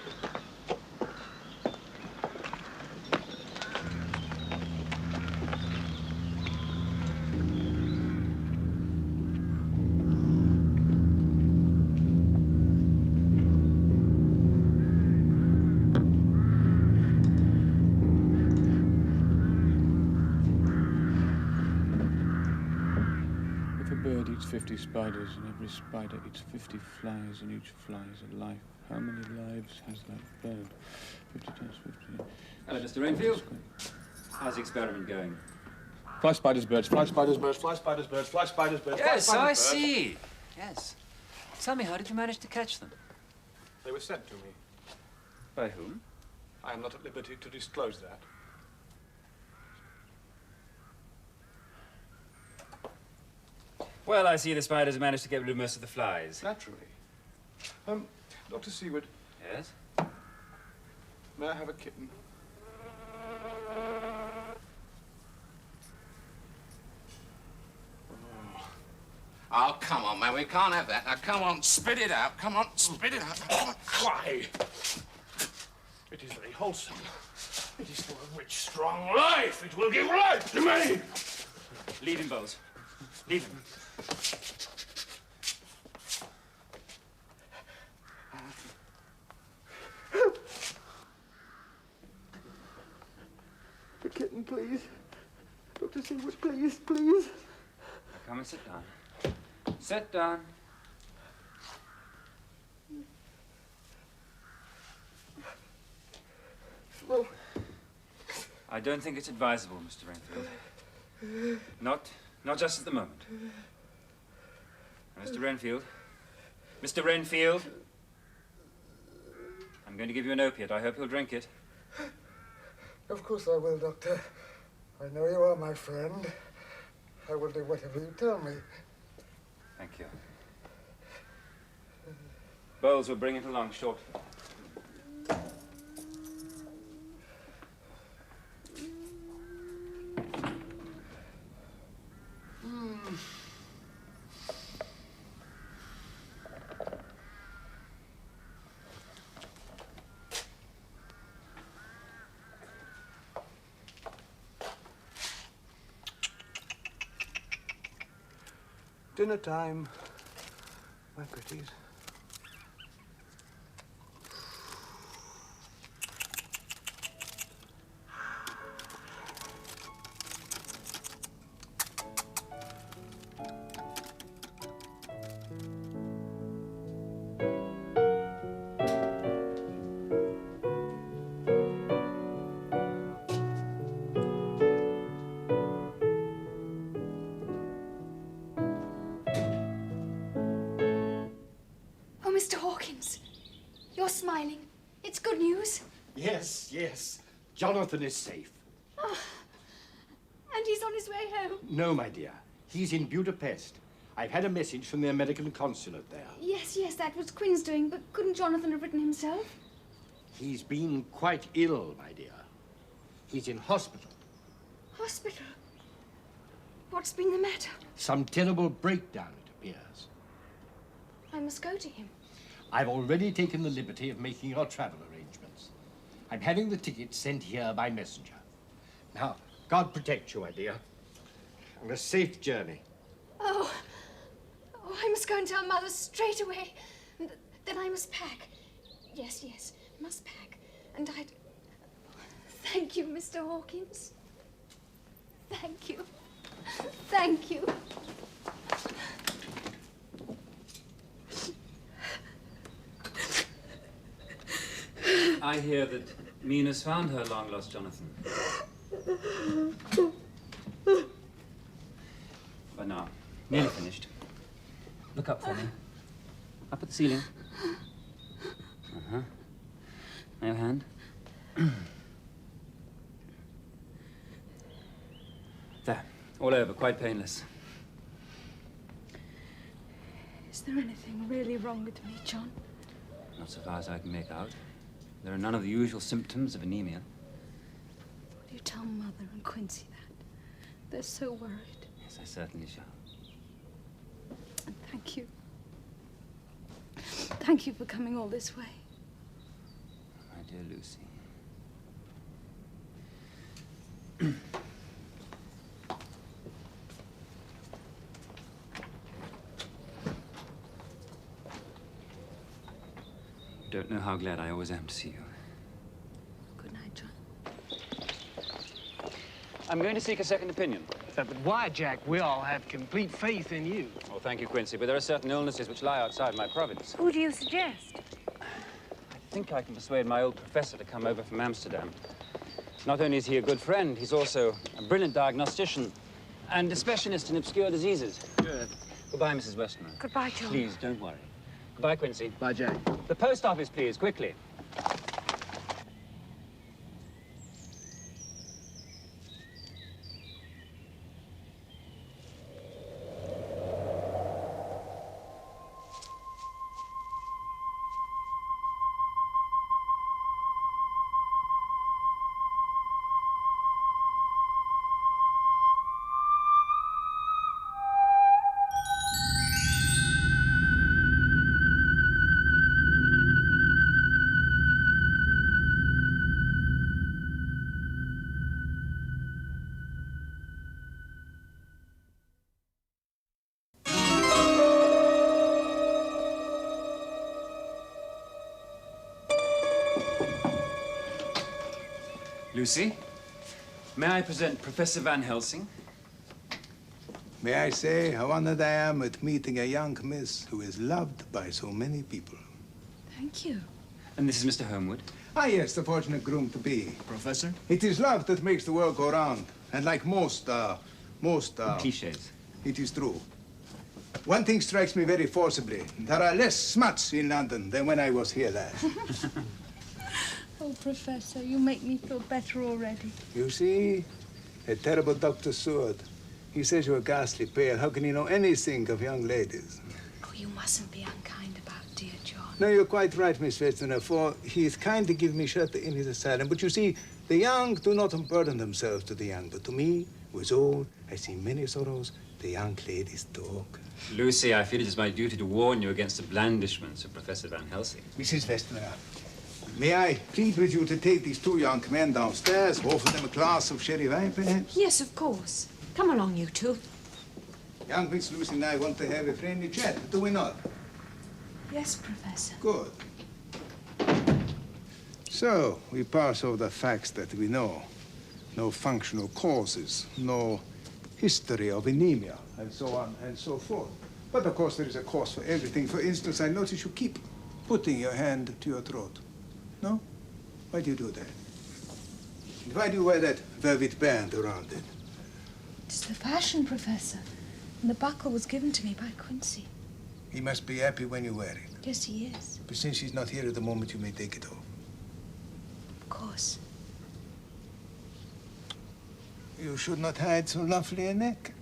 [SPEAKER 13] If a bird eats 50 spiders and every spider eats 50 flies and each fly is a life, how many lives has that bird? 50 times 50.
[SPEAKER 12] Hello, Mr. Renfield. How's the experiment going?
[SPEAKER 13] Fly spiders, birds, fly spiders, birds, fly spiders, birds, fly spiders, birds,
[SPEAKER 12] Yes,
[SPEAKER 13] fly spiders,
[SPEAKER 12] I
[SPEAKER 13] birds.
[SPEAKER 12] see. Yes. Tell me, how did you manage to catch them?
[SPEAKER 13] They were sent to me.
[SPEAKER 12] By whom?
[SPEAKER 13] I am not at liberty to disclose that.
[SPEAKER 12] Well, I see the spiders have managed to get rid of most of the flies.
[SPEAKER 13] Naturally. Dr. Seward.
[SPEAKER 12] Yes?
[SPEAKER 13] May I have a kitten?
[SPEAKER 19] Oh, come on, man. We can't have that. Now, come on, spit it out. Come on, spit it out. Come on.
[SPEAKER 13] Why? It is very wholesome. It is full of rich, strong life. It will give life to me.
[SPEAKER 12] Leave him, Bowles. Leave him.
[SPEAKER 13] The kitten, please. Dr. Seward, please, please.
[SPEAKER 12] Now come and sit down. Sit down.
[SPEAKER 13] Well,
[SPEAKER 12] I don't think it's advisable, Mr. Renfield. Not just at the moment. Now, Mr. Renfield. Mr. Renfield. I'm going to give you an opiate. I hope you'll drink it.
[SPEAKER 20] Of course I will, Doctor. I know you are my friend. I will do whatever you tell me.
[SPEAKER 12] Thank you. Bowles will bring it along shortly.
[SPEAKER 17] Dinner time, my pretties.
[SPEAKER 1] Smiling. It's good news.
[SPEAKER 9] Yes, yes. Jonathan is safe.
[SPEAKER 1] Oh, and he's on his way home.
[SPEAKER 9] No, my dear. He's in Budapest. I've had a message from the American consulate there.
[SPEAKER 1] Yes, that was Quinn's doing, but couldn't Jonathan have written himself?
[SPEAKER 9] He's been quite ill, my dear. He's in hospital.
[SPEAKER 1] Hospital? What's been the matter?
[SPEAKER 9] Some terrible breakdown, it appears.
[SPEAKER 1] I must go to him.
[SPEAKER 9] I've already taken the liberty of making your travel arrangements. I'm having the tickets sent here by messenger. Now, God protect you, my dear. And a safe journey.
[SPEAKER 1] Oh, I must go and tell Mother straight away. Then I must pack. Yes, must pack. And I'd... Thank you, Mr. Hawkins. Thank you. Thank you.
[SPEAKER 12] I hear that Mina's found her long-lost Jonathan. But now, nearly finished. Look up for me. Up at the ceiling. Uh-huh. Now your hand. There. All over. Quite painless.
[SPEAKER 10] Is there anything really wrong with me, John?
[SPEAKER 12] Not so far as I can make out. There are none of the usual symptoms of anemia.
[SPEAKER 10] Will you tell Mother and Quincy that? They're so worried.
[SPEAKER 12] Yes, I certainly shall.
[SPEAKER 10] And thank you. Thank you for coming all this way.
[SPEAKER 12] My dear Lucy. You don't know how glad I always am to see you.
[SPEAKER 10] Good night, John.
[SPEAKER 12] I'm going to seek a second opinion.
[SPEAKER 18] But why, Jack? We all have complete faith in you.
[SPEAKER 12] Oh, thank you, Quincy, but there are certain illnesses which lie outside my province.
[SPEAKER 15] Who do you suggest?
[SPEAKER 12] I think I can persuade my old professor to come over from Amsterdam. Not only is he a good friend, he's also a brilliant diagnostician and a specialist in obscure diseases. Good. Goodbye, Mrs. Westman.
[SPEAKER 15] Goodbye, John.
[SPEAKER 12] Please, don't worry. Goodbye, Quincy.
[SPEAKER 18] Bye, Jack.
[SPEAKER 12] The post office, please, quickly. Lucy, may I present Professor Van Helsing?
[SPEAKER 14] May I say how honored I am at meeting a young miss who is loved by so many people.
[SPEAKER 10] Thank you.
[SPEAKER 12] And this is Mr. Homewood.
[SPEAKER 14] Ah, yes, the fortunate groom-to-be.
[SPEAKER 18] Professor?
[SPEAKER 14] It is love that makes the world go round. And like most
[SPEAKER 12] cliches.
[SPEAKER 14] It is true. One thing strikes me very forcibly. There are less smuts in London than when I was here last.
[SPEAKER 10] Oh, Professor, you make me feel better already.
[SPEAKER 6] You see? A terrible Dr. Sword. He says you're ghastly pale. How can he know anything of young ladies?
[SPEAKER 15] Oh, you mustn't be unkind about dear John.
[SPEAKER 6] No, you're quite right, Miss Westerner, for he is kind to give me shelter in his asylum. But you see, the young do not unburden themselves to the young. But to me, who is old, I see many sorrows. The young ladies talk.
[SPEAKER 12] Lucy, I feel it is my duty to warn you against the blandishments of Professor Van Helsing.
[SPEAKER 6] Mrs. Westerner, may I plead with you to take these two young men downstairs, offer them a glass of sherry wine, perhaps?
[SPEAKER 16] Yes, of course. Come along, you two.
[SPEAKER 6] Young Miss Lucy and I want to have a friendly chat, do we not?
[SPEAKER 15] Yes, Professor.
[SPEAKER 6] Good. So, we pass over the facts that we know. No functional causes, no history of anemia, and so on and so forth. But of course, there is a cause for everything. For instance, I notice you keep putting your hand to your throat. No? Why do you do that? And why do you wear that velvet band around it?
[SPEAKER 15] It's the fashion, Professor. And the buckle was given to me by Quincy.
[SPEAKER 6] He must be happy when you wear it.
[SPEAKER 15] Yes, he is.
[SPEAKER 6] But since he's not here at the moment, you may take it off.
[SPEAKER 15] Of course.
[SPEAKER 6] You should not hide so lovely a neck.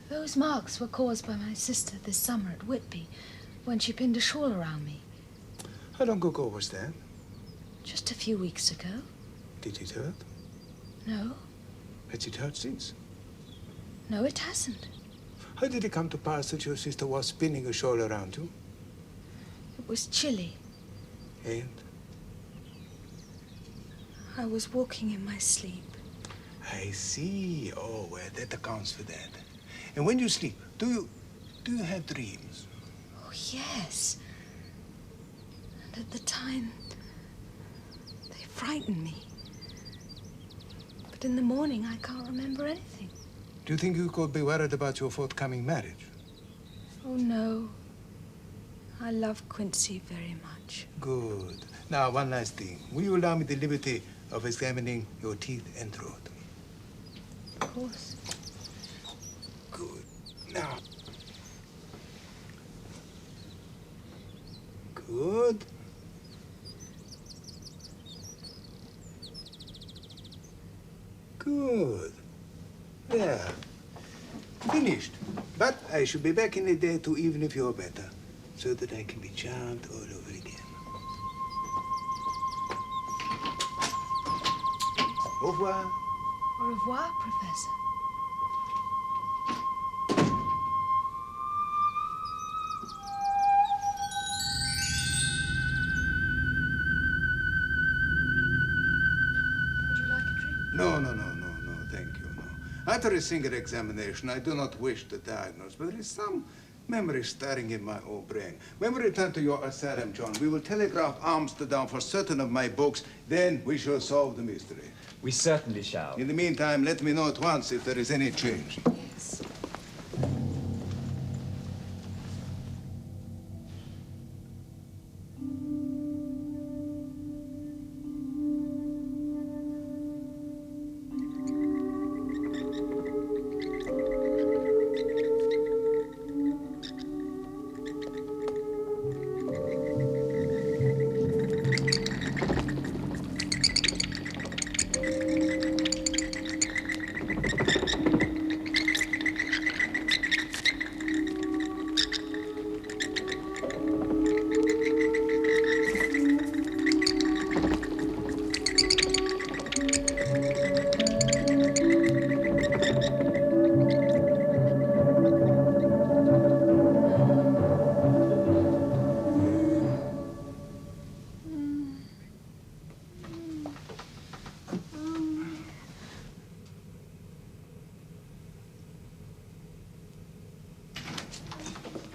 [SPEAKER 15] Those marks were caused by my sister this summer at Whitby, when she pinned a shawl around me.
[SPEAKER 6] How long ago was that?
[SPEAKER 15] Just a few weeks ago.
[SPEAKER 6] Did it hurt?
[SPEAKER 15] No.
[SPEAKER 6] Has it hurt since?
[SPEAKER 15] No, it hasn't.
[SPEAKER 6] How did it come to pass that your sister was spinning a shawl around you?
[SPEAKER 15] It was chilly.
[SPEAKER 6] And?
[SPEAKER 15] I was walking in my sleep.
[SPEAKER 6] I see. Oh, well, that accounts for that. And when you sleep, do you have dreams?
[SPEAKER 15] Oh, yes. And at the time, they frightened me. But in the morning, I can't remember anything.
[SPEAKER 6] Do you think you could be worried about your forthcoming marriage?
[SPEAKER 15] Oh, no. I love Quincy very much.
[SPEAKER 6] Good. Now, one last thing. Will you allow me the liberty of examining your teeth and throat?
[SPEAKER 15] Of course.
[SPEAKER 6] Good. Now. Good. Good. There. Finished. But I should be back in a day or two, even if you're better, so that I can be charmed all over again. Au revoir.
[SPEAKER 15] Au revoir, Professor. Would you like a drink?
[SPEAKER 6] No, thank you, no. After a single examination, I do not wish to diagnose, but there is some memory stirring in my old brain. When we return to your asylum, John, we will telegraph Amsterdam for certain of my books. Then we shall solve the mystery.
[SPEAKER 12] We certainly shall.
[SPEAKER 6] In the meantime, let me know at once if there is any change.
[SPEAKER 15] Yes.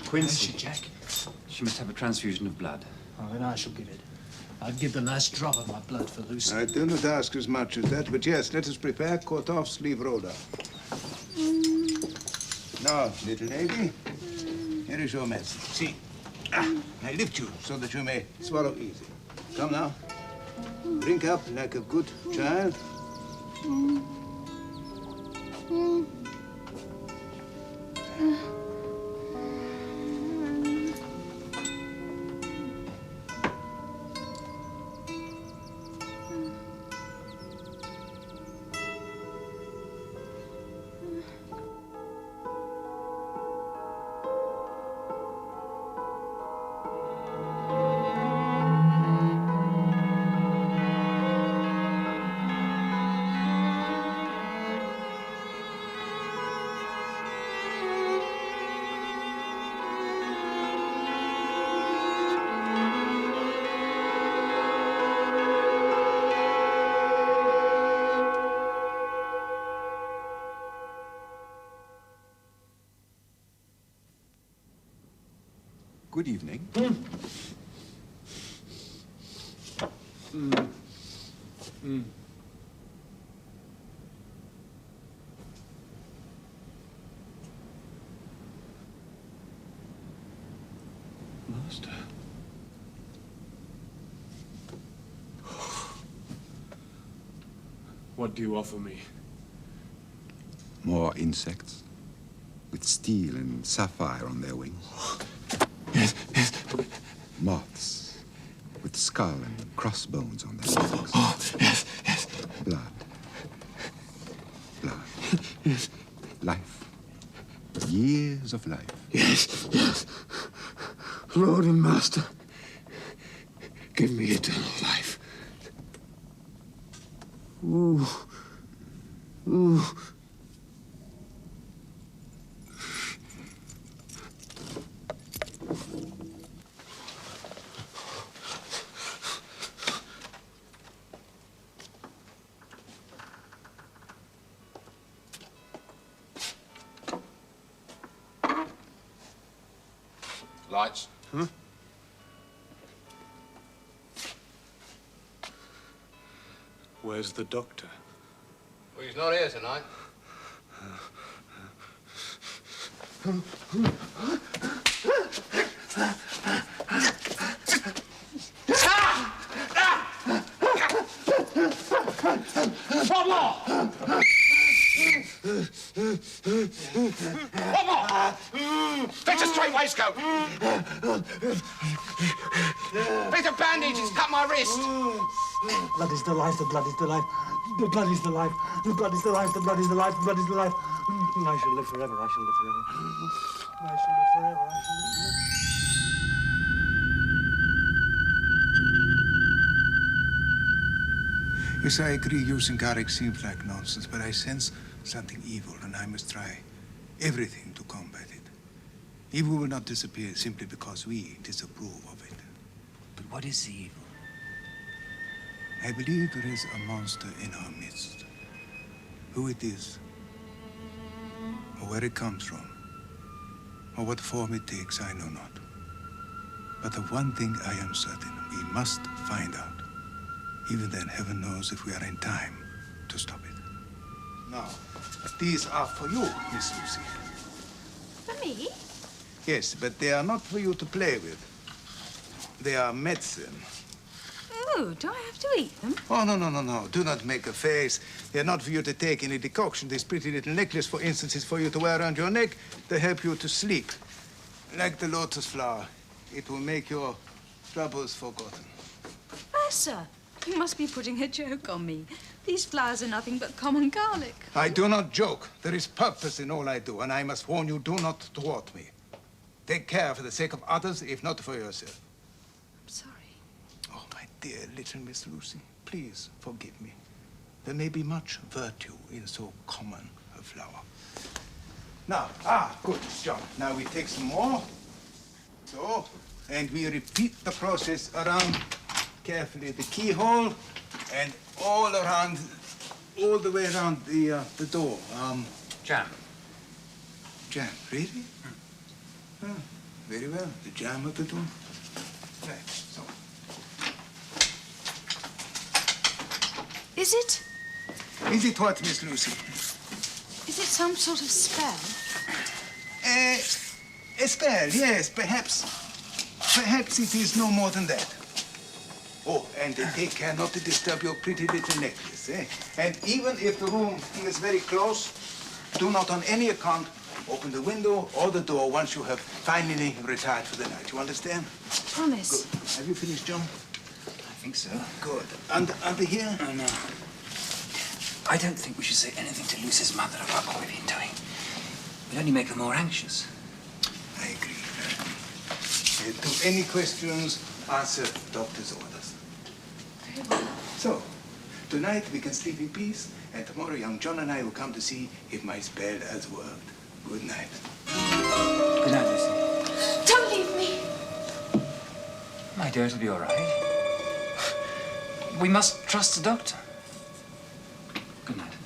[SPEAKER 12] Quincy, Jack. She must have a transfusion of blood.
[SPEAKER 18] Oh, then I shall give it. I'd give the last drop of my blood for Lucy.
[SPEAKER 6] I do not ask as much as that, but yes, let us prepare. Cut off, sleeve roller. Now, little lady, here is your medicine. See, I lift you so that you may swallow easy. Come now. Drink up like a good child.
[SPEAKER 7] Good evening.
[SPEAKER 13] Master. What do you offer me?
[SPEAKER 7] More insects with steel and sapphire on their wings.
[SPEAKER 13] Yes, yes.
[SPEAKER 7] Moths with skull and crossbones on their backs.
[SPEAKER 13] Yes, yes.
[SPEAKER 7] Blood. Blood.
[SPEAKER 13] Yes.
[SPEAKER 7] Life. Years of life.
[SPEAKER 13] Yes, yes. Lord and Master, give me eternal life. Ooh. Ooh.
[SPEAKER 19] Lights.
[SPEAKER 13] Huh? Where's the doctor?
[SPEAKER 19] Well, he's not here tonight.
[SPEAKER 2] One more!
[SPEAKER 19] One more! Fetch a straight waistcoat! Fetch a bandage, it's cut my wrist!
[SPEAKER 18] Blood is the life, the blood is the life. The blood is the life, the blood is the life, the blood is the life, the blood is the life. I shall live forever, I shall live forever. I shall live forever, I shall live forever.
[SPEAKER 6] Yes, I agree. Using Garrick seems like nonsense, but I sense something evil, and I must try everything to combat it. Evil will not disappear simply because we disapprove of it.
[SPEAKER 12] But what is the evil?
[SPEAKER 6] I believe there is a monster in our midst. Who it is, or where it comes from, or what form it takes, I know not. But of one thing I am certain, we must find out. Even then, heaven knows if we are in time to stop it. Now, these are for you, Miss Lucy.
[SPEAKER 1] For me?
[SPEAKER 6] Yes, but they are not for you to play with. They are medicine.
[SPEAKER 1] Oh, do I have to eat them?
[SPEAKER 6] Oh, no. Do not make a face. They're not for you to take in a decoction. This pretty little necklace, for instance, is for you to wear around your neck to help you to sleep. Like the lotus flower. It will make your troubles forgotten.
[SPEAKER 10] Professor, you must be putting a joke on me. These flowers are nothing but common garlic.
[SPEAKER 6] I do not joke. There is purpose in all I do, and I must warn you, do not thwart me. Take care for the sake of others, if not for yourself.
[SPEAKER 10] I'm sorry.
[SPEAKER 6] Oh, my dear little Miss Lucy, please forgive me. There may be much virtue in so common a flower. Now, good, John. Now we take some more. So, and we repeat the process around carefully the keyhole and all around, all the way around the door.
[SPEAKER 12] Jam.
[SPEAKER 6] Jam, really? Oh, very well. The jam of the door. Right, so.
[SPEAKER 10] Is it?
[SPEAKER 6] Is it what, Miss Lucy?
[SPEAKER 10] Is it some sort of spell?
[SPEAKER 6] A spell, yes, perhaps. Perhaps it is no more than that. Oh, and take care not to disturb your pretty little necklace, eh? And even if the room feels very close, do not on any account open the window or the door once you have finally retired for the night. You understand?
[SPEAKER 10] Promise.
[SPEAKER 6] Good. Have you finished, John?
[SPEAKER 12] I think so.
[SPEAKER 6] Good. Under here?
[SPEAKER 12] Oh, no. I don't think we should say anything to Lucy's mother about what we've been doing. We'll only make her more anxious.
[SPEAKER 6] I agree. To any questions, answer doctor's orders.
[SPEAKER 10] Very well.
[SPEAKER 6] So, tonight we can sleep in peace, and tomorrow young John and I will come to see if my spell has worked. Good night.
[SPEAKER 12] Good night, Lucy.
[SPEAKER 1] Don't leave me.
[SPEAKER 12] My dear, it'll be all right. We must trust the doctor. Good night.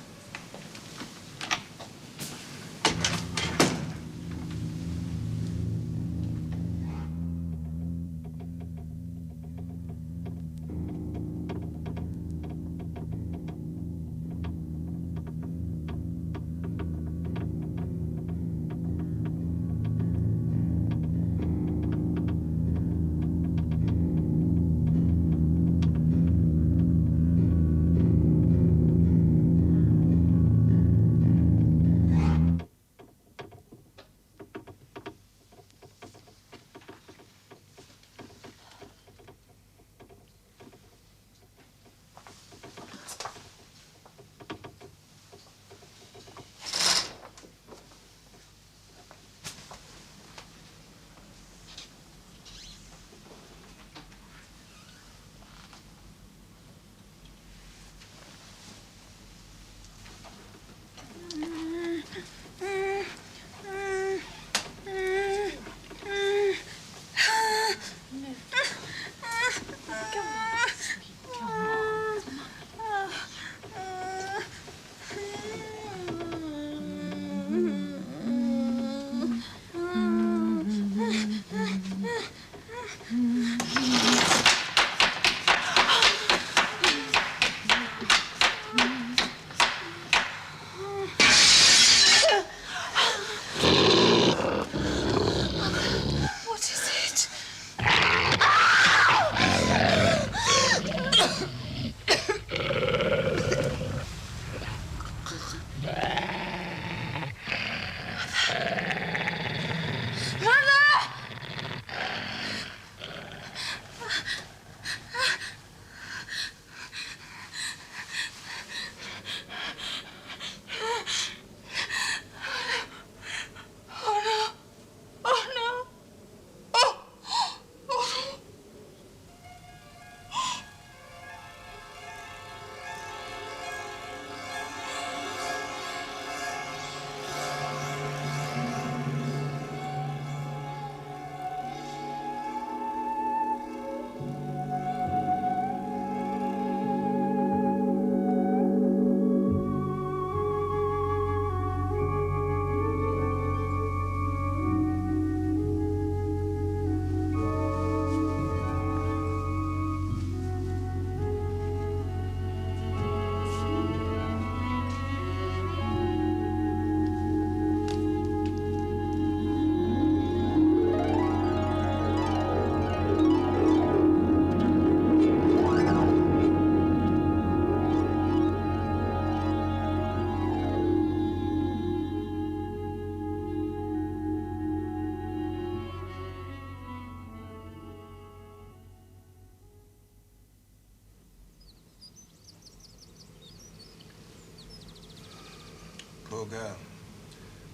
[SPEAKER 6] poor girl.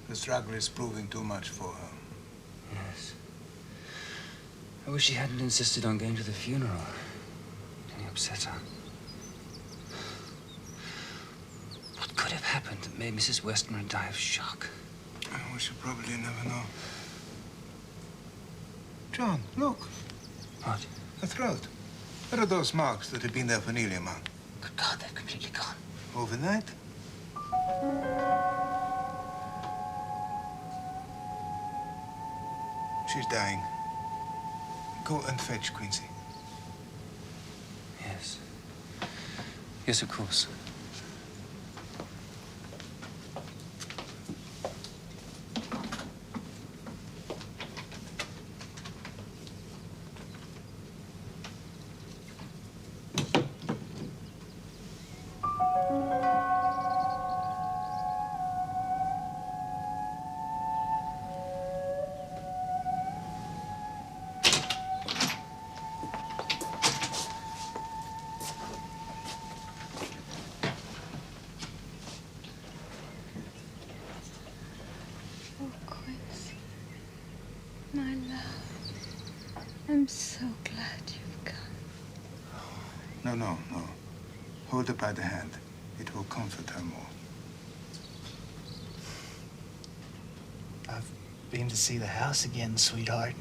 [SPEAKER 6] The struggle is proving too much for her.
[SPEAKER 12] Yes. I wish she hadn't insisted on going to the funeral. It upset her. What could have happened that made Mrs. Westenra die of shock?
[SPEAKER 6] Oh, we should probably never know. John, look.
[SPEAKER 12] What?
[SPEAKER 6] The throat. What are those marks that have been there for nearly a month?
[SPEAKER 12] Good God, they're completely gone.
[SPEAKER 6] Overnight? She's dying. Go and fetch Quincy.
[SPEAKER 12] Yes. Yes, of course.
[SPEAKER 10] My love, I'm so glad you've come.
[SPEAKER 6] No, no, no. Hold her by the hand. It will comfort her more.
[SPEAKER 17] I've been to see the house again, sweetheart.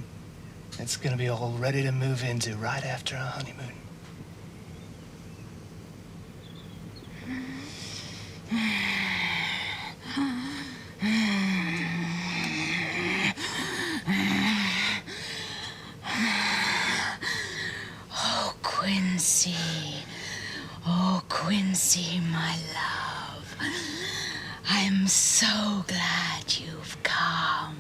[SPEAKER 17] It's gonna be all ready to move into right after our honeymoon.
[SPEAKER 10] Oh, Quincy, my love. I'm so glad you've come.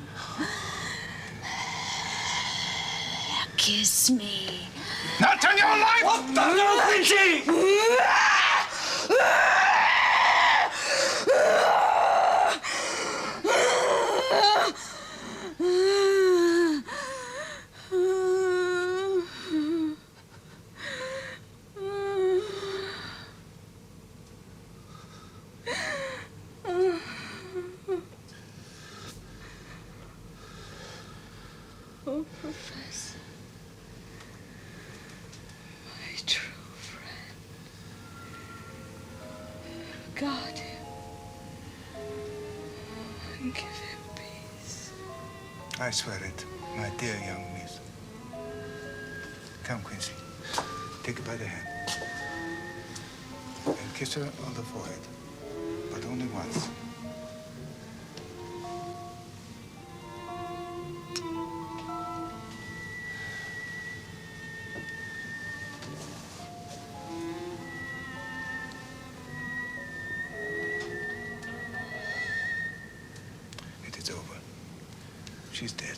[SPEAKER 10] Kiss me.
[SPEAKER 19] Not on your life!
[SPEAKER 10] What the hell, Quincy?
[SPEAKER 3] Oh, Professor, my true friend, guard him and give him peace.
[SPEAKER 6] I swear it, my dear young miss. Come, Quincy. Take her by the hand. And kiss her on the forehead. But only once. It is over. She's dead.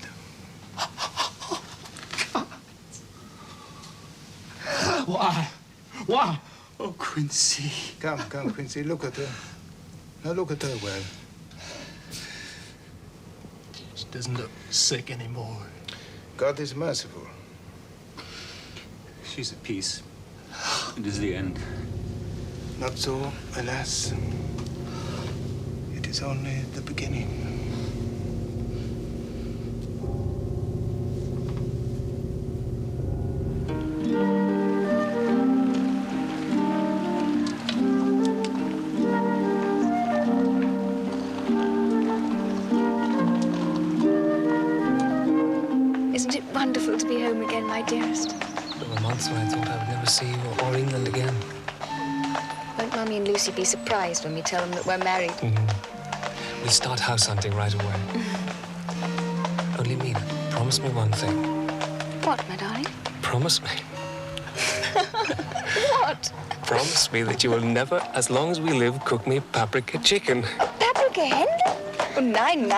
[SPEAKER 17] Why? Why?
[SPEAKER 6] Oh, Quincy. Come, Quincy. Look at her. Now look at her well.
[SPEAKER 17] She doesn't look sick anymore.
[SPEAKER 6] God is merciful.
[SPEAKER 12] She's at peace. It is the end.
[SPEAKER 6] Not so, alas. It is only the beginning.
[SPEAKER 1] Isn't it wonderful to be home again, my dearest?
[SPEAKER 8] There were months when I thought I would never see you or England again.
[SPEAKER 1] Won't Mummy and Lucy be surprised when we tell them that we're married?
[SPEAKER 8] We'll start house hunting right away. Only mean it. Promise me one thing.
[SPEAKER 1] What, my darling?
[SPEAKER 8] Promise me.
[SPEAKER 1] What?
[SPEAKER 8] Promise me that you will never, as long as we live, cook me paprika chicken.
[SPEAKER 1] Paprika hen? Oh, 9-9.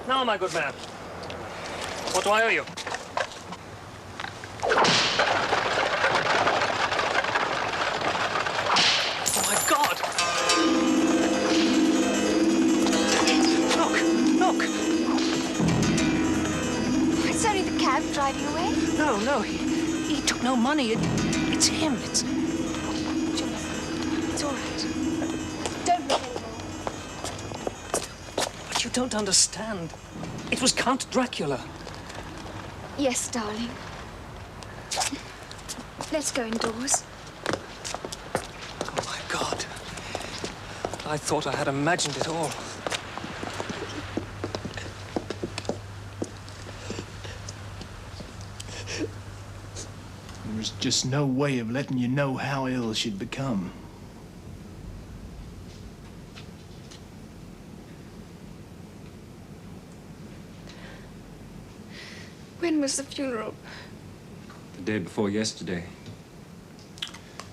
[SPEAKER 8] Now, my good man, what do I owe you?
[SPEAKER 1] cab driving away?
[SPEAKER 17] No, he took no money. It's him. It's...
[SPEAKER 1] Jonathan, it's all right. Don't look anymore.
[SPEAKER 8] But you don't understand. It was Count Dracula.
[SPEAKER 1] Yes, darling. Let's go indoors.
[SPEAKER 8] Oh, my God. I thought I had imagined it all.
[SPEAKER 17] There was just no way of letting you know how ill she'd become.
[SPEAKER 1] When was the funeral?
[SPEAKER 12] The day before yesterday.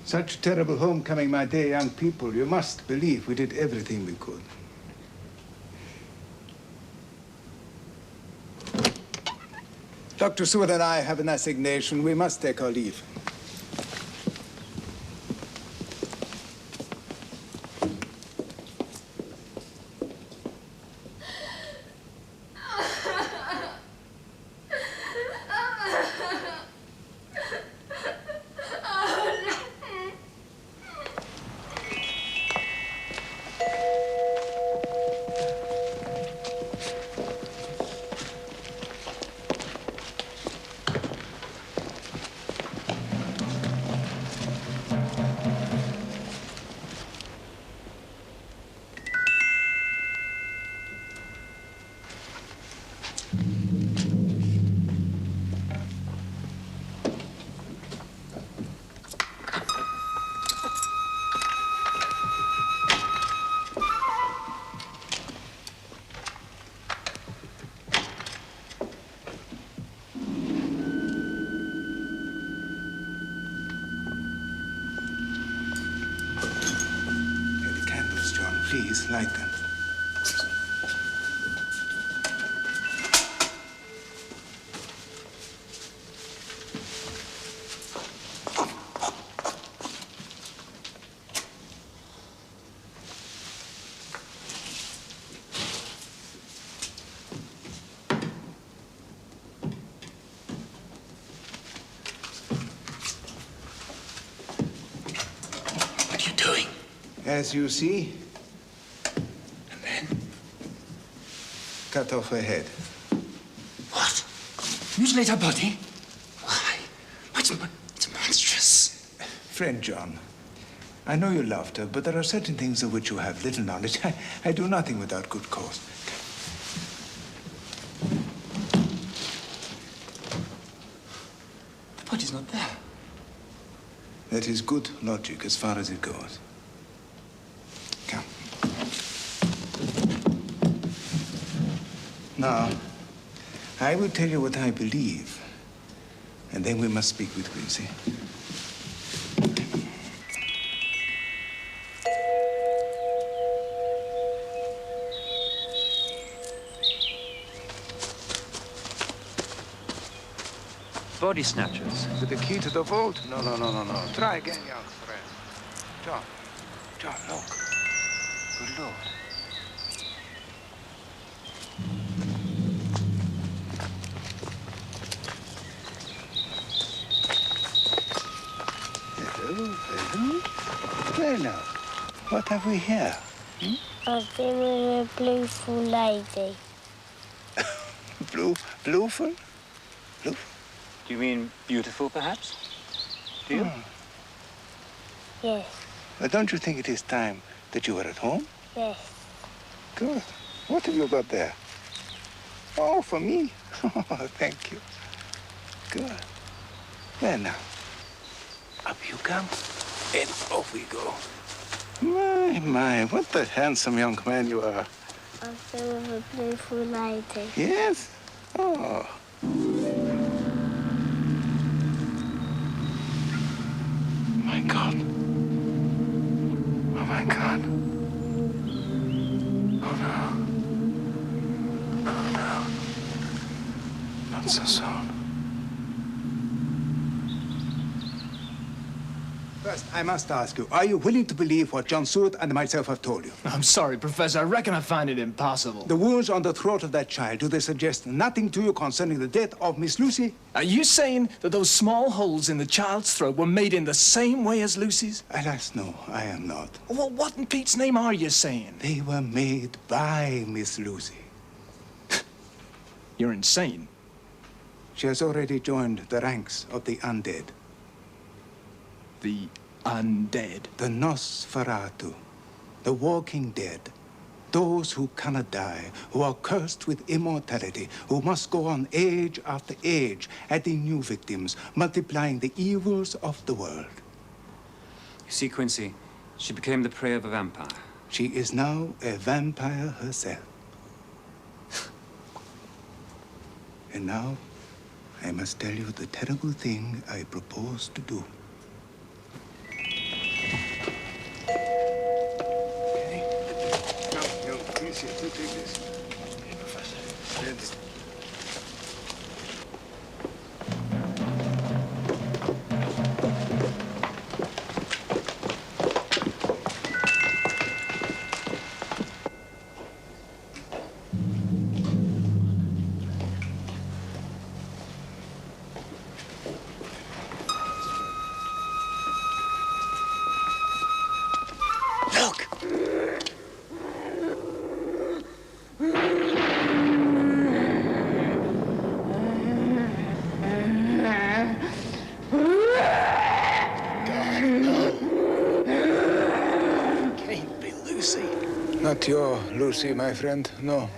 [SPEAKER 6] Such terrible homecoming, my dear young people. You must believe we did everything we could. Dr. Seward and I have an assignation. We must take our leave. Please, light them.
[SPEAKER 17] What are you doing?
[SPEAKER 6] As you see, cut off her head.
[SPEAKER 17] What? Mutilate her body? Why? It's monstrous.
[SPEAKER 6] Friend John, I know you loved her, but there are certain things of which you have little knowledge. I do nothing without good cause.
[SPEAKER 17] The body's not there.
[SPEAKER 6] That is good logic as far as it goes. Come. Now, I will tell you what I believe, and then we must speak with Quincy.
[SPEAKER 12] Body snatchers.
[SPEAKER 6] With the key to the vault? No. Try again, young friend. John, look. Good Lord. Hello. Well now, what have we here?
[SPEAKER 21] I've been with a blueful lady.
[SPEAKER 6] Blueful?
[SPEAKER 12] Do you mean beautiful, perhaps? Do you?
[SPEAKER 21] Yes.
[SPEAKER 6] Well, don't you think it is time that you were at home?
[SPEAKER 21] Yes.
[SPEAKER 6] Good. What have you got there? Oh, for me? Oh, thank you. Good. Well, now, up you come, and off we go. My, what a handsome young man you are.
[SPEAKER 21] I've been with a blueful lady.
[SPEAKER 6] Yes? Oh. My God. Oh, my God. Oh, no. Oh, no. Not so soon. First, I must ask you, are you willing to believe what John Stewart and myself have told you?
[SPEAKER 17] I'm sorry, Professor. I reckon I find it impossible.
[SPEAKER 6] The wounds on the throat of that child, do they suggest nothing to you concerning the death of Miss Lucy?
[SPEAKER 17] Are you saying that those small holes in the child's throat were made in the same way as Lucy's?
[SPEAKER 6] Alas, no, I am not.
[SPEAKER 17] Well, what in Pete's name are you saying?
[SPEAKER 6] They were made by Miss Lucy.
[SPEAKER 17] You're insane.
[SPEAKER 6] She has already joined the ranks of the undead.
[SPEAKER 17] The undead?
[SPEAKER 6] The Nosferatu, the walking dead. Those who cannot die, who are cursed with immortality, who must go on age after age, adding new victims, multiplying the evils of the world.
[SPEAKER 12] You see, Quincy, she became the prey of a vampire.
[SPEAKER 6] She is now a vampire herself. And now, I must tell you the terrible thing I propose to do. Please, take this.
[SPEAKER 17] Hey, Professor.
[SPEAKER 6] Yes. Not your Lucy, my friend, no.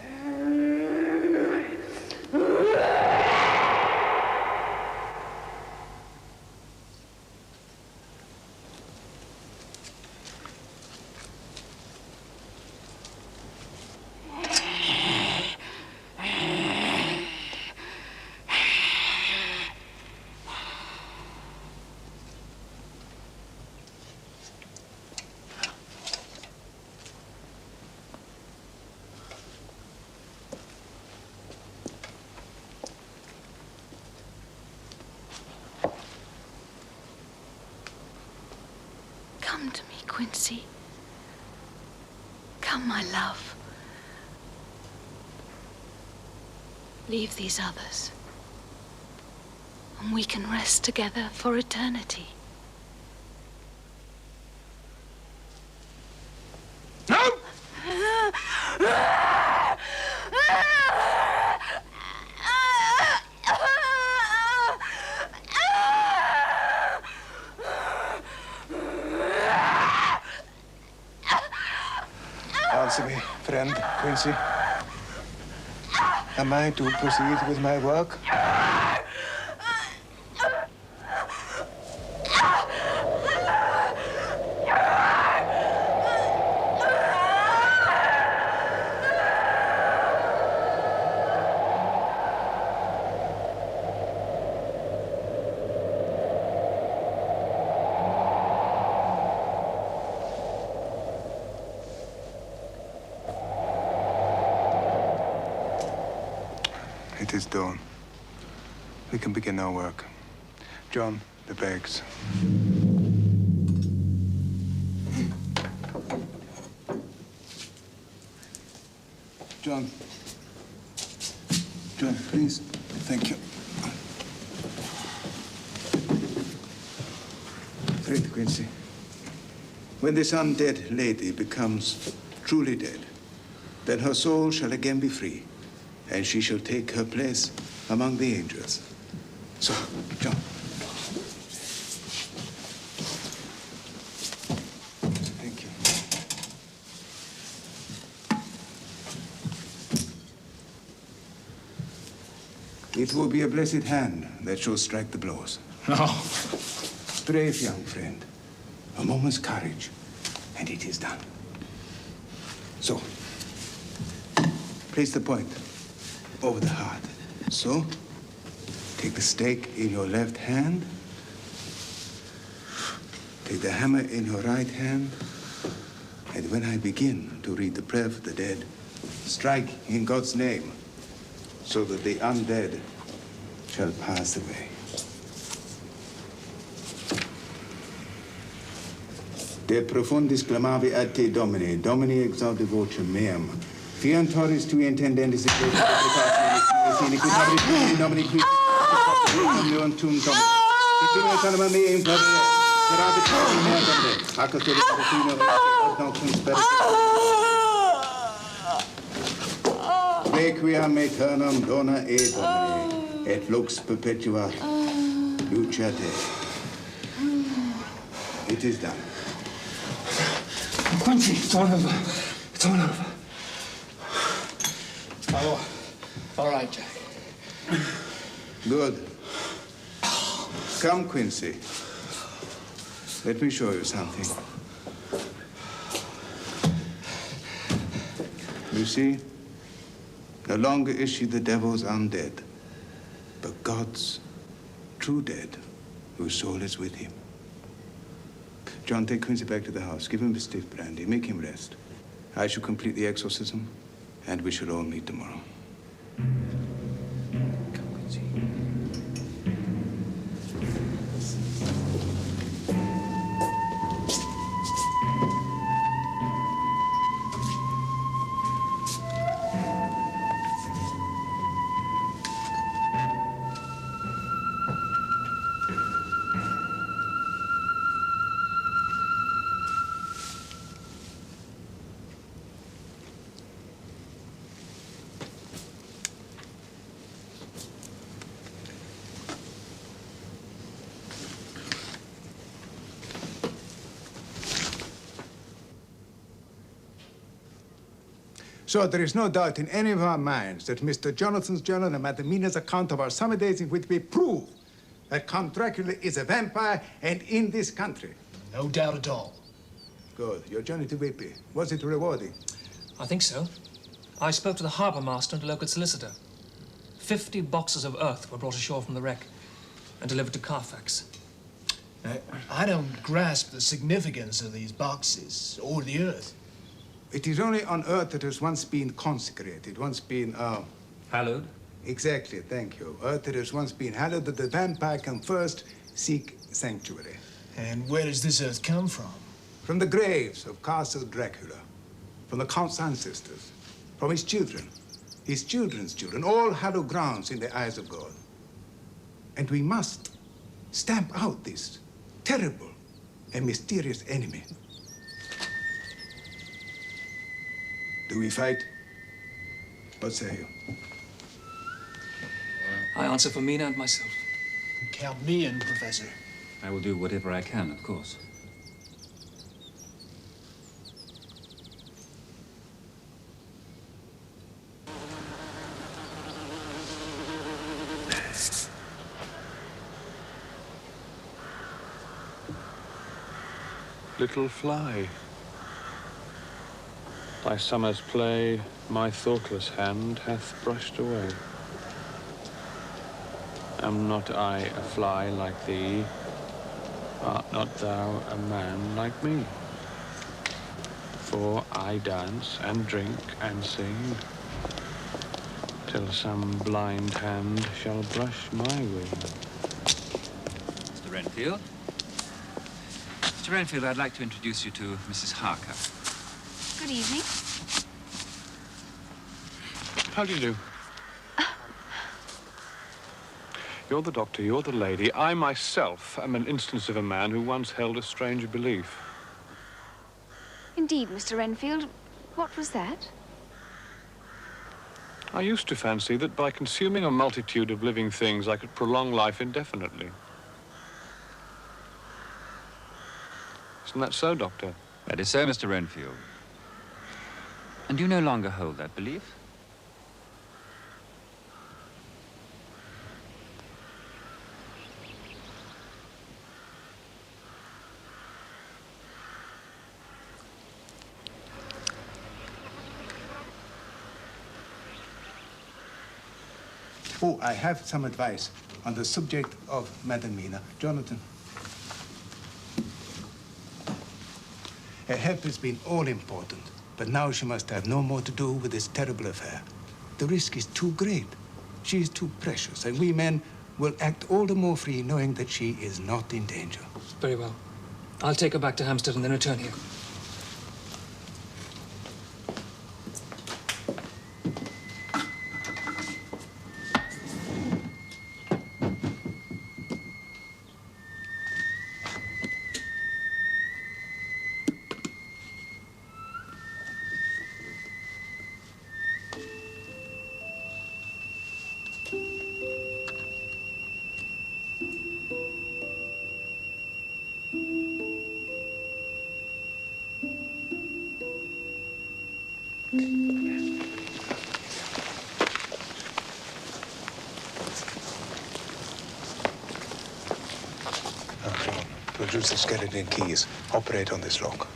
[SPEAKER 10] Come to me, Quincy. Come, my love. Leave these others, and we can rest together for eternity.
[SPEAKER 17] No!
[SPEAKER 6] Answer me, friend Quincy. Am I to proceed with my work? It is dawn. We can begin our work. John, the bags. John. John, please. Thank you. Friend Quincy, when this undead lady becomes truly dead, then her soul shall again be free, and she shall take her place among the angels. So, John. Thank you. It will be a blessed hand that shall strike the blows.
[SPEAKER 17] No.
[SPEAKER 6] Brave young friend. A moment's courage, and it is done. So, place the point over the heart. So, take the stake in your left hand. Take the hammer in your right hand. And when I begin to read the prayer for the dead, strike in God's name, so that the undead shall pass away. De profundis clamavi ad te, Domine, Domini exaudi vocem meam. Fiantoris tui intendendis et iniquitabris Domini qui tum Domine. Continuo salama me in favore. Serabit mea Domine. Acas de Patrino ad cum sperit. Requiem aeternam dona e Domine, et lux perpetua lucia te. It is done.
[SPEAKER 18] Quincy, it's all over. It's all over.
[SPEAKER 17] Oh, all right, Jack.
[SPEAKER 6] Good. Come, Quincy. Let me show you something. You see, no longer is she the devil's undead, but God's true dead, whose soul is with him. John, take Quincy back to the house. Give him a stiff brandy. Make him rest. I shall complete the exorcism, and we shall all meet tomorrow. Come, Quincy. So there is no doubt in any of our minds that Mr. Jonathan's journal and Madam account of our summer days in which we prove that Count Dracula is a vampire and in this country.
[SPEAKER 17] No doubt at all.
[SPEAKER 6] Good. Your journey to Whitby, was it rewarding?
[SPEAKER 8] I think so. I spoke to the harbour master and a local solicitor. 50 boxes of earth were brought ashore from the wreck and delivered to Carfax.
[SPEAKER 17] I don't grasp the significance of these boxes or the earth.
[SPEAKER 6] It is only on earth that has once been consecrated, once been,
[SPEAKER 8] hallowed?
[SPEAKER 6] Exactly, thank you. Earth that has once been hallowed, that the vampire can first seek sanctuary.
[SPEAKER 17] And where does this earth come from?
[SPEAKER 6] From the graves of Castle Dracula, from the Count's ancestors, from his children, his children's children, all hallowed grounds in the eyes of God. And we must stamp out this terrible and mysterious enemy. Do we fight? What say you?
[SPEAKER 8] I answer for Mina and myself.
[SPEAKER 17] Count me in, Professor.
[SPEAKER 12] I will do whatever I can, of course.
[SPEAKER 13] Little fly, thy summer's play my thoughtless hand hath brushed away. Am not I a fly like thee? Art not thou a man like me? For I dance and drink and sing till some blind hand shall brush my wing.
[SPEAKER 12] Mr. Renfield? Mr. Renfield, I'd like to introduce you to Mrs. Harker.
[SPEAKER 1] Good evening.
[SPEAKER 13] How do you do? You're the doctor, you're the lady. I myself am an instance of a man who once held a strange belief.
[SPEAKER 1] Indeed, Mr. Renfield. What was that?
[SPEAKER 13] I used to fancy that by consuming a multitude of living things, I could prolong life indefinitely. Isn't that so, Doctor?
[SPEAKER 12] That is so, Mr. Renfield. And you no longer hold that belief?
[SPEAKER 6] Oh, I have some advice on the subject of Madam Mina. Jonathan. Her help has been all-important, but now she must have no more to do with this terrible affair. The risk is too great. She is too precious, and we men will act all the more free knowing that she is not in danger.
[SPEAKER 8] Very well. I'll take her back to Hampstead and then return here.
[SPEAKER 6] Produce the skeleton keys. Operate on this lock.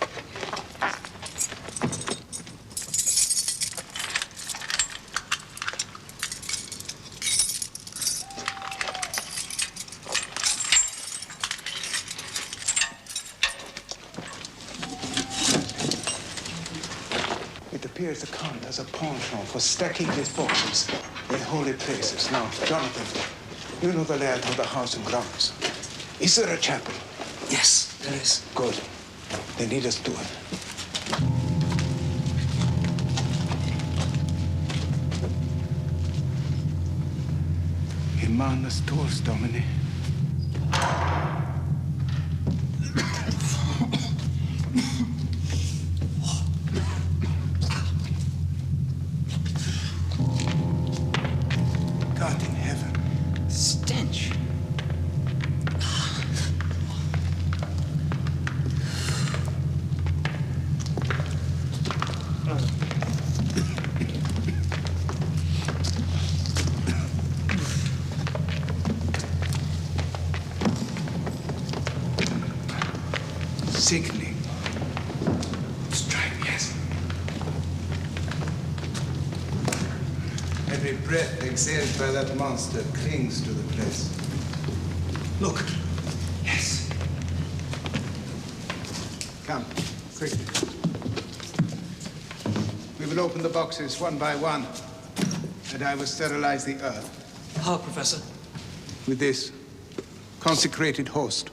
[SPEAKER 6] It appears the Count has a penchant for stacking his boxes in holy places. Now, Jonathan, you know the layout of the house and grounds. Is there a chapel?
[SPEAKER 8] Yes, there is.
[SPEAKER 6] Good. They need us to it. Immanus tuus, Domini. God in heaven. Stench. Sickening. Strike, yes. Every breath exhaled by that monster clings to the place. Look. Yes. Come, quickly. We will open the boxes one by one, and I will sterilize the earth.
[SPEAKER 8] How, Professor?
[SPEAKER 6] With this consecrated host,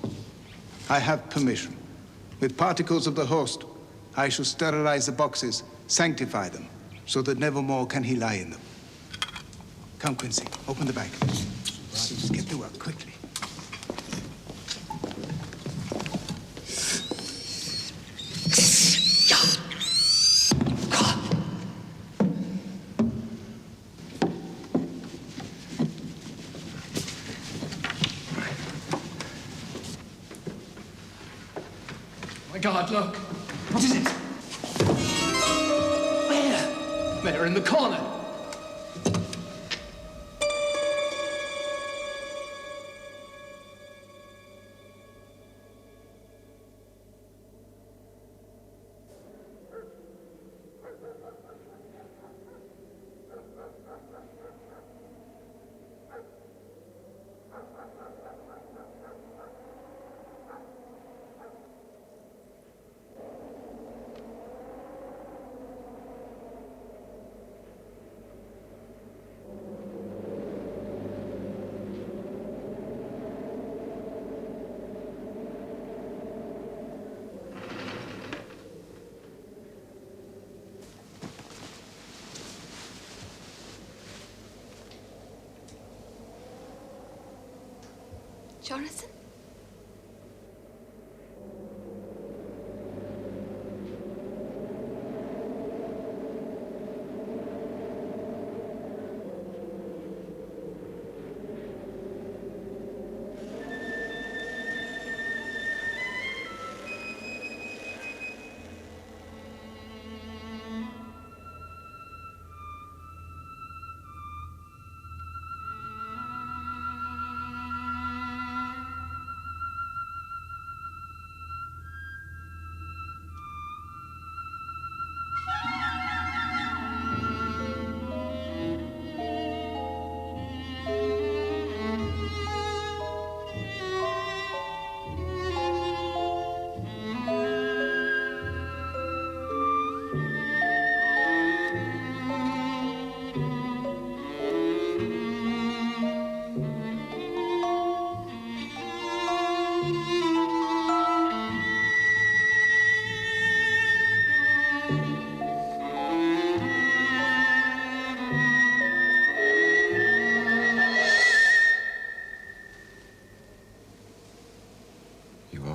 [SPEAKER 6] I have permission. With particles of the host, I shall sterilize the boxes, sanctify them, so that never more can he lie in them. Come, Quincy, open the bag. Just get to work, quickly.
[SPEAKER 8] My God, look. What is it? Where? There, in the corner.
[SPEAKER 1] Jonathan?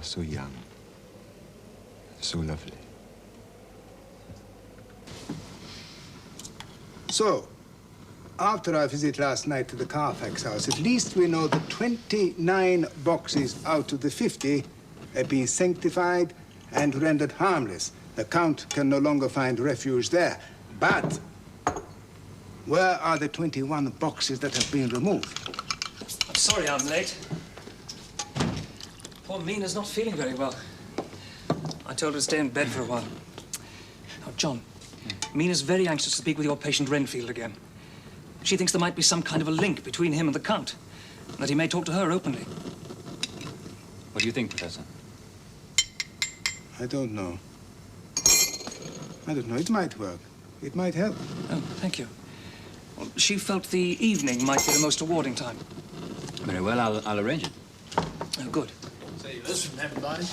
[SPEAKER 7] so young, so lovely.
[SPEAKER 6] So, after our visit last night to the Carfax house, at least we know that 29 boxes out of the 50 have been sanctified and rendered harmless. The Count can no longer find refuge there. But where are the 21 boxes that have been removed?
[SPEAKER 8] I'm sorry I'm late. Poor Mina's not feeling very well. I told her to stay in bed for a while. Now, John, Mina's very anxious to speak with your patient Renfield again. She thinks there might be some kind of a link between him and the Count, and that he may talk to her openly.
[SPEAKER 12] What do you think, Professor?
[SPEAKER 6] I don't know. I don't know. It might work. It might help.
[SPEAKER 8] Oh, thank you. Well, she felt the evening might be the most rewarding time.
[SPEAKER 12] Very well, I'll arrange it.
[SPEAKER 8] Oh, good.
[SPEAKER 17] Say, listen, everybody.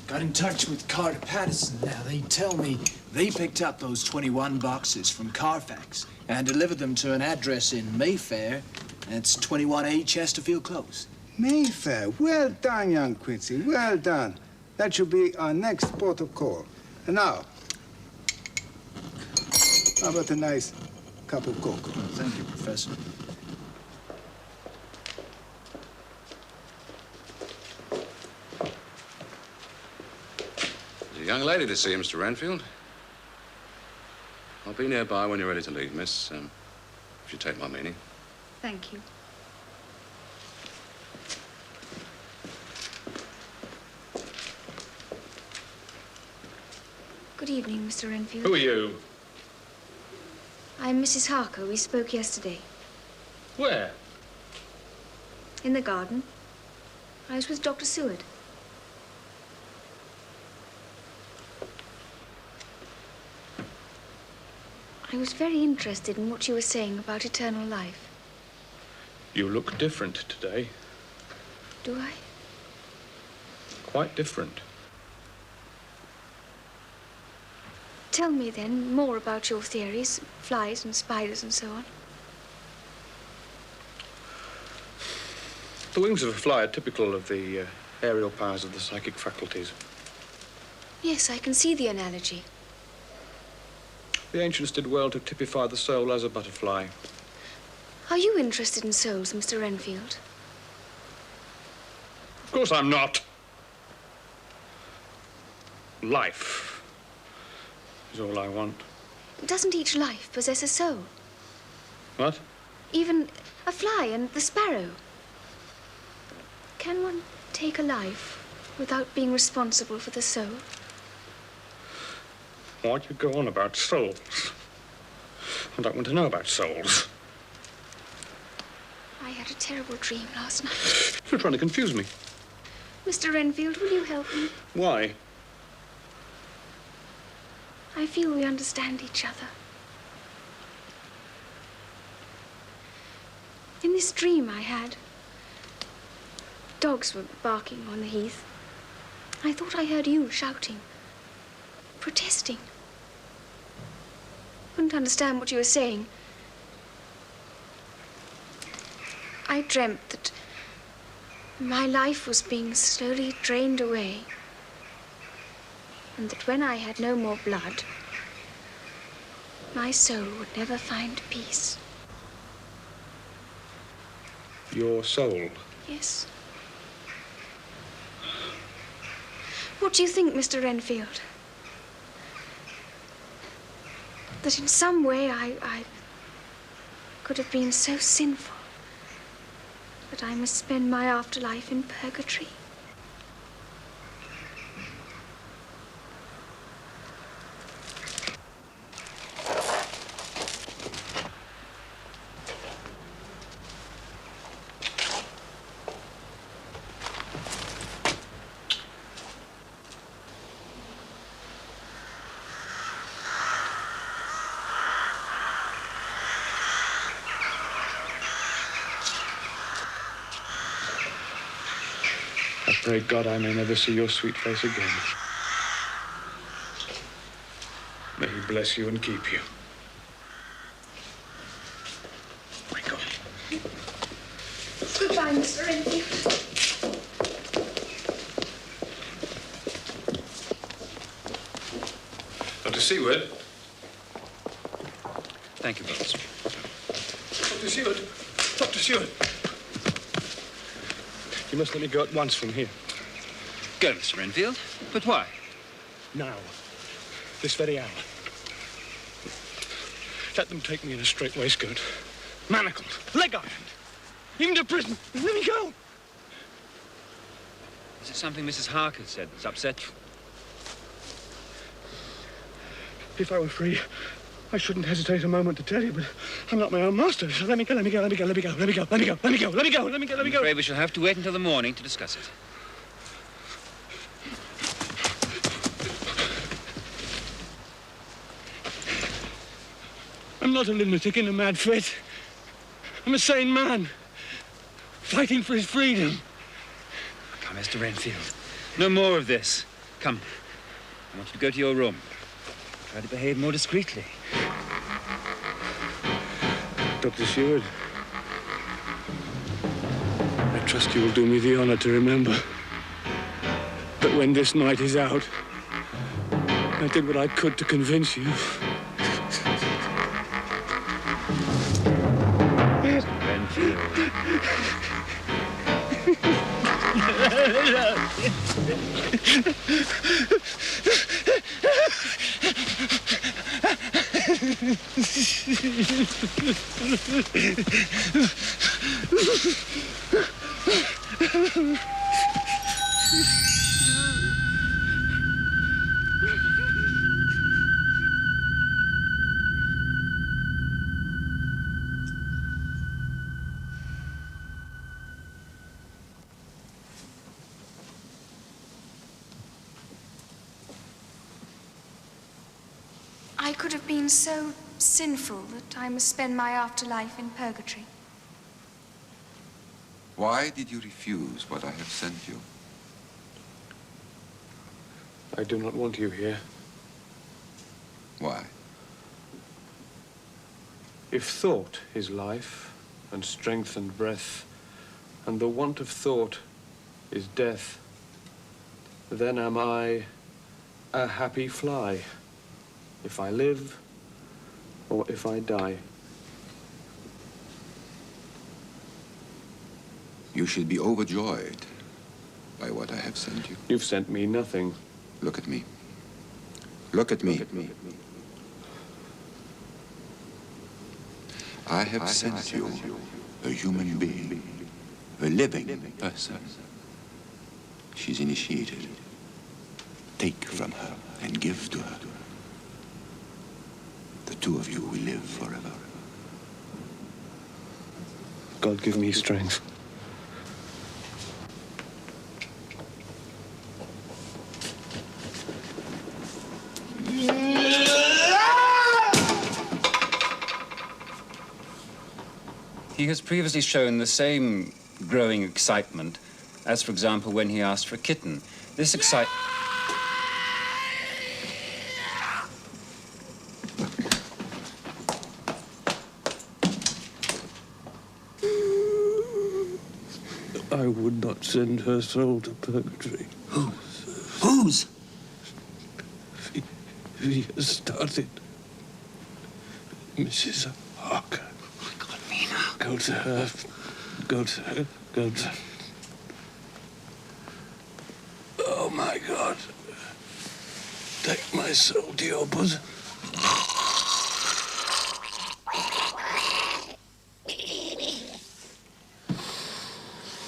[SPEAKER 17] Got in touch with Carter Patterson now. They tell me they picked up those 21 boxes from Carfax and delivered them to an address in Mayfair. That's 21A Chesterfield Close.
[SPEAKER 6] Mayfair. Well done, young Quincy. Well done. That should be our next port of call. And now, how about a nice cup of cocoa?
[SPEAKER 17] Oh, thank you, Professor.
[SPEAKER 5] There's a young lady to see, Mr. Renfield. I'll be nearby when you're ready to leave, miss, if you take my meaning.
[SPEAKER 1] Thank you. Good evening, Mr. Renfield.
[SPEAKER 5] Who are you?
[SPEAKER 1] I'm Mrs. Harker. We spoke yesterday.
[SPEAKER 5] Where?
[SPEAKER 1] In the garden. I was with Dr. Seward. I was very interested in what you were saying about eternal life.
[SPEAKER 5] You look different today.
[SPEAKER 1] Do I?
[SPEAKER 5] Quite different.
[SPEAKER 1] Tell me, then, more about your theories, flies and spiders and so on.
[SPEAKER 5] The wings of a fly are typical of the aerial powers of the psychic faculties.
[SPEAKER 1] Yes, I can see the analogy.
[SPEAKER 5] The ancients did well to typify the soul as a butterfly.
[SPEAKER 1] Are you interested in souls, Mr. Renfield?
[SPEAKER 5] Of course I'm not. Life is all I want.
[SPEAKER 1] Doesn't each life possess a soul?
[SPEAKER 5] What?
[SPEAKER 1] Even a fly and the sparrow. Can one take a life without being responsible for the soul?
[SPEAKER 5] Why do you go on about souls? I don't want to know about souls.
[SPEAKER 1] I had a terrible dream last night.
[SPEAKER 5] You're trying to confuse me.
[SPEAKER 1] Mr. Renfield, will you help me?
[SPEAKER 5] Why?
[SPEAKER 1] I feel we understand each other. In this dream I had, dogs were barking on the heath. I thought I heard you shouting, protesting. Couldn't understand what you were saying. I dreamt that my life was being slowly drained away, and that when I had no more blood, my soul would never find peace.
[SPEAKER 5] Your soul?
[SPEAKER 1] Yes. What do you think, Mr. Renfield? That in some way I could have been so sinful that I must spend my afterlife in purgatory?
[SPEAKER 5] I pray God I may never see your sweet face again. May he bless you and keep you.
[SPEAKER 1] Goodbye, Mr. Renfield.
[SPEAKER 5] Seward.
[SPEAKER 12] Thank you, Professor.
[SPEAKER 5] Dr. Seward. Dr. Seward. You must let me go at once from here.
[SPEAKER 12] Go, Mr. Renfield. But why?
[SPEAKER 5] Now. This very hour. Let them take me in a straight waistcoat. Manacled. Leg ironed. Even to prison. Let me go.
[SPEAKER 12] Is it something Mrs. Harker said that's upset you?
[SPEAKER 5] If I were free, I shouldn't hesitate a moment to tell you, but I'm not my own master, so let me go, let me go, let me go, let me go, let me go, let me go, let me go, let me go, let me go, let me go.
[SPEAKER 12] I'm afraid we shall have to wait until the morning to discuss it.
[SPEAKER 5] I'm not a lunatic in a mad fit. I'm a sane man, fighting for his freedom.
[SPEAKER 12] Come, Mr. Renfield. No more of this. Come. I want you to go to your room. Try to behave more discreetly.
[SPEAKER 5] Dr. Seward, I trust you will do me the honor to remember that when this night is out, I did what I could to convince you.
[SPEAKER 12] Renfield.
[SPEAKER 1] I could have been so sinful that I must spend my afterlife in purgatory.
[SPEAKER 7] Why did you refuse what I have sent you?
[SPEAKER 5] I do not want you here.
[SPEAKER 7] Why?
[SPEAKER 5] If thought is life, and strength and breath, and the want of thought is death, then am I a happy fly, if I live or if I die.
[SPEAKER 7] You should be overjoyed by what I have sent you.
[SPEAKER 5] You've sent me nothing.
[SPEAKER 7] Look at me. Look at me. I have sent you a human being, a living person. She's initiated. Take from her and give to her. The two of you will live forever.
[SPEAKER 5] God give me strength.
[SPEAKER 12] He has previously shown the same growing excitement as, for example, when he asked for a kitten. This excitement...
[SPEAKER 5] I would not send her soul to purgatory.
[SPEAKER 17] Whose?
[SPEAKER 5] He has started. Mrs. Harker. Go to her. Go to her. Go to her. Oh, my God. Take my soul to your bosom.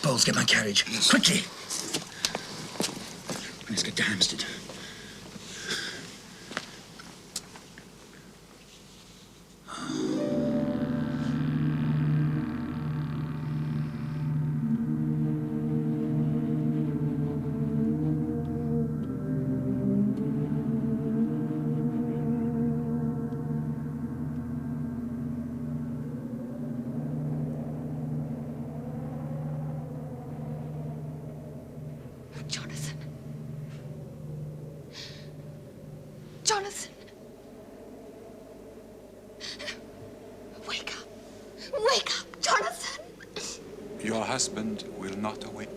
[SPEAKER 17] Bowles, get my carriage. Quickly! Let's get to Hampstead.
[SPEAKER 1] Jonathan. Jonathan. Wake up. Wake up, Jonathan.
[SPEAKER 7] Your husband will not awake.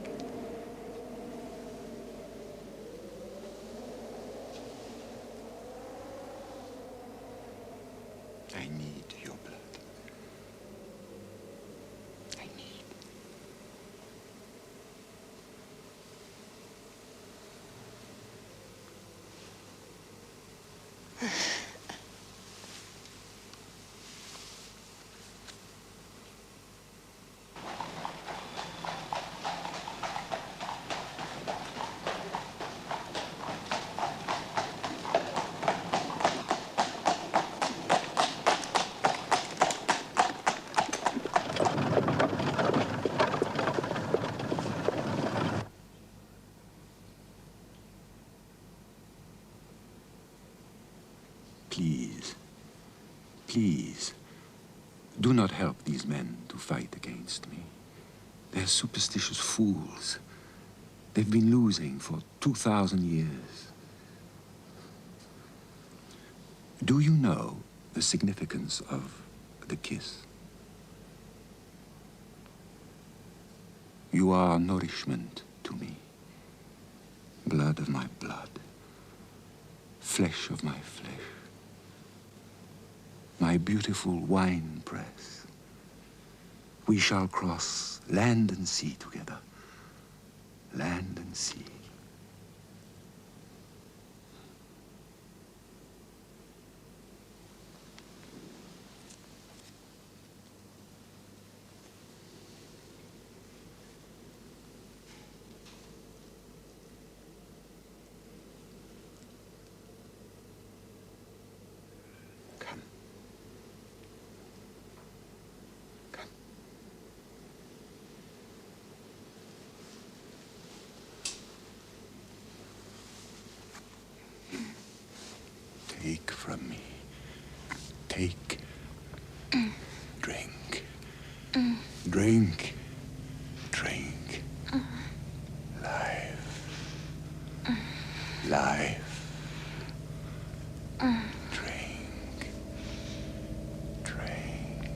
[SPEAKER 4] please, please, do not help these men to fight against me. They're superstitious fools. They've been losing for 2,000 years. Do you know the significance of the kiss? You are nourishment to me, blood of my blood, flesh of my flesh, my beautiful wine press. We shall cross land and sea together, land and sea. Take from me. Take. Drink. Drink. Drink. Life. Life. Drink. Drink.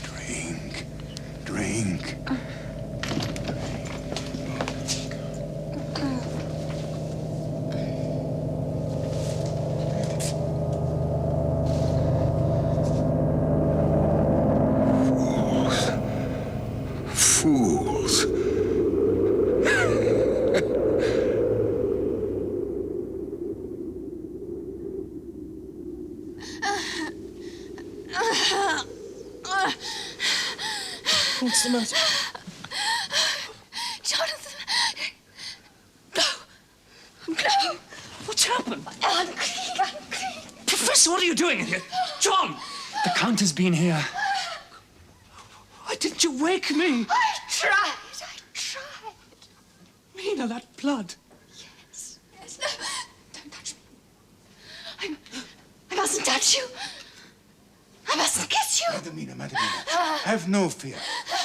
[SPEAKER 4] Drink. Drink. Fools.
[SPEAKER 8] What's the matter?
[SPEAKER 1] Jonathan!
[SPEAKER 8] No! No! What's happened?
[SPEAKER 1] I'm clean.
[SPEAKER 8] Professor, what are you doing in here? John! The Count has been here. Why didn't you wake me?
[SPEAKER 1] I tried.
[SPEAKER 8] Mina, that blood.
[SPEAKER 1] Yes, no. Don't touch me. I mustn't touch you. I mustn't kiss you.
[SPEAKER 6] Madamina, have no fear.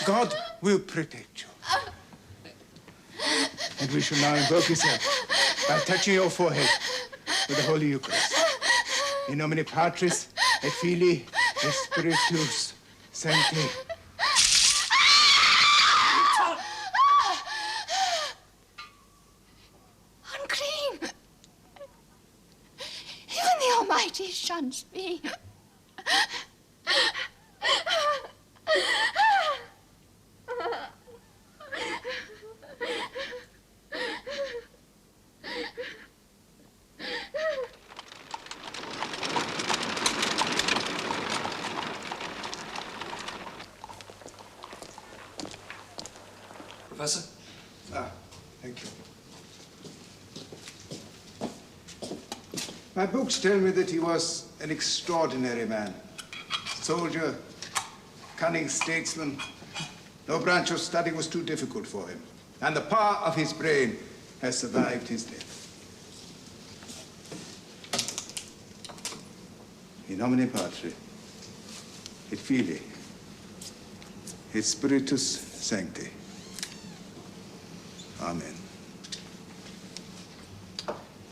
[SPEAKER 6] God will protect you. And we shall now invoke his help by touching your forehead with the Holy Eucharist. In nomine Patris et Filii et Spiritus Sancti.
[SPEAKER 1] Unclean. Even the Almighty shuns me.
[SPEAKER 8] Professor?
[SPEAKER 6] Thank you. My books tell me that he was an extraordinary man. Soldier, cunning statesman. No branch of study was too difficult for him. And the power of his brain has survived his death. In nomine Patri, et Filii, et Spiritus Sancti. Amen.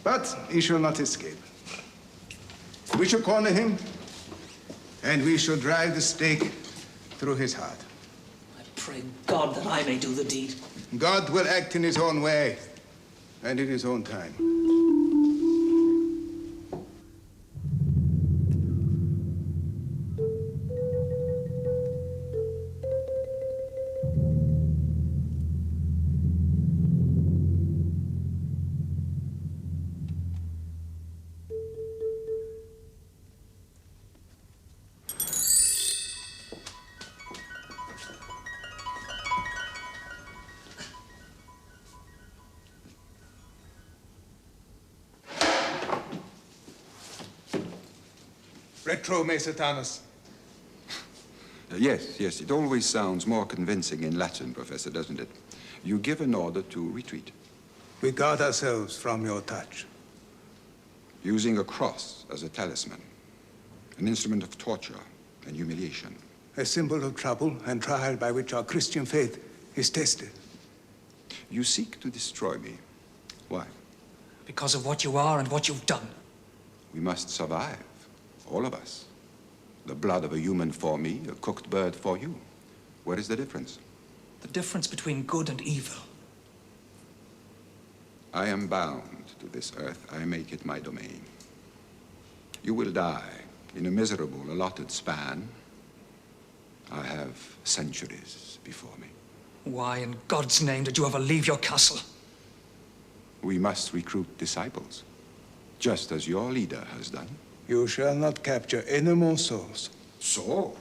[SPEAKER 6] But he shall not escape. We shall corner him, and we shall drive the stake through his heart.
[SPEAKER 8] I pray God that I may do the deed.
[SPEAKER 6] God will act in his own way and in his own time. Retro, me Satanus.
[SPEAKER 4] Yes, it always sounds more convincing in Latin, Professor, doesn't it? You give an order to retreat.
[SPEAKER 6] We guard ourselves from your touch.
[SPEAKER 7] using a cross as a talisman, an instrument of torture and humiliation.
[SPEAKER 6] A symbol of trouble and trial by which our Christian faith is tested.
[SPEAKER 7] You seek to destroy me. Why?
[SPEAKER 8] Because of what you are and what you've done.
[SPEAKER 7] We must survive, all of us. The blood of a human for me, a cooked bird for you. What is the difference?
[SPEAKER 8] The difference between good and evil.
[SPEAKER 7] I am bound to this earth. I make it my domain. You will die in a miserable, allotted span. I have centuries before me.
[SPEAKER 8] Why in God's name did you ever leave your castle?
[SPEAKER 7] We must recruit disciples, just as your leader has done.
[SPEAKER 6] You shall not capture any more souls.
[SPEAKER 7] Souls?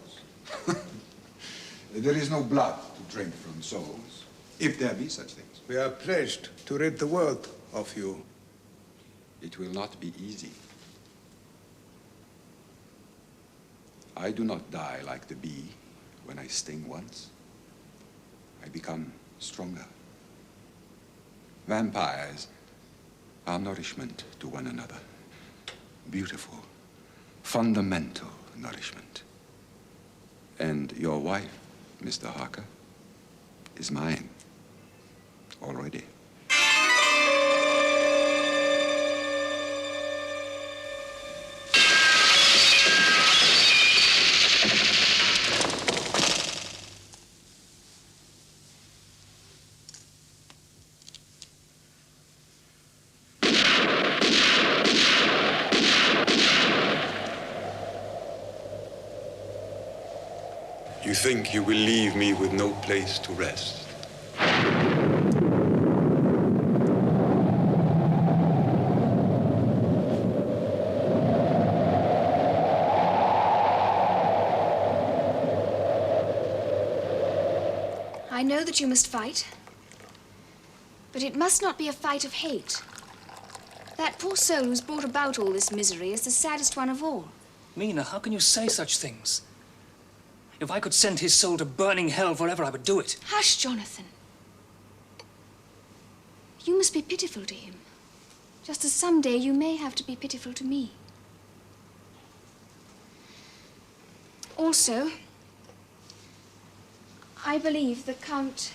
[SPEAKER 7] There is no blood to drink from souls, if there be such things.
[SPEAKER 6] We are pledged to rid the world of you.
[SPEAKER 7] It will not be easy. I do not die like the bee when I sting once. I become stronger. Vampires are nourishment to one another. Beautiful, fundamental nourishment. And your wife, Mr. Harker, is mine already.
[SPEAKER 4] You think you will leave me with no place to rest?
[SPEAKER 1] I know that you must fight, but it must not be a fight of hate. That poor soul who's brought about all this misery is the saddest one of all.
[SPEAKER 8] Mina, how can you say such things? If I could send his soul to burning hell forever, I would do it.
[SPEAKER 1] Hush, Jonathan. You must be pitiful to him, just as someday you may have to be pitiful to me. Also, I believe the Count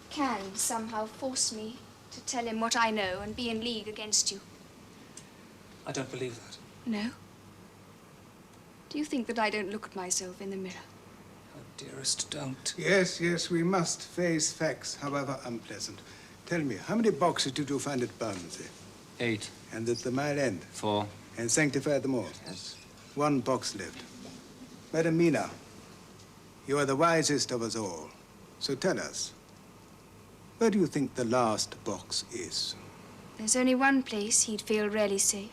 [SPEAKER 1] can somehow force me to tell him what I know and be in league against you.
[SPEAKER 8] I don't believe that.
[SPEAKER 1] No? Do you think that I don't look at myself in the mirror?
[SPEAKER 8] Oh, dearest, don't.
[SPEAKER 6] Yes, yes, we must face facts, however unpleasant. Tell me, how many boxes did you find at Bermondsey?
[SPEAKER 12] 8.
[SPEAKER 6] And at the Mile End?
[SPEAKER 12] 4.
[SPEAKER 6] And sanctified them all?
[SPEAKER 12] Yes.
[SPEAKER 6] 1 box left. Madam Mina, you are the wisest of us all. So tell us, where do you think the last box is?
[SPEAKER 1] There's only one place he'd feel really safe.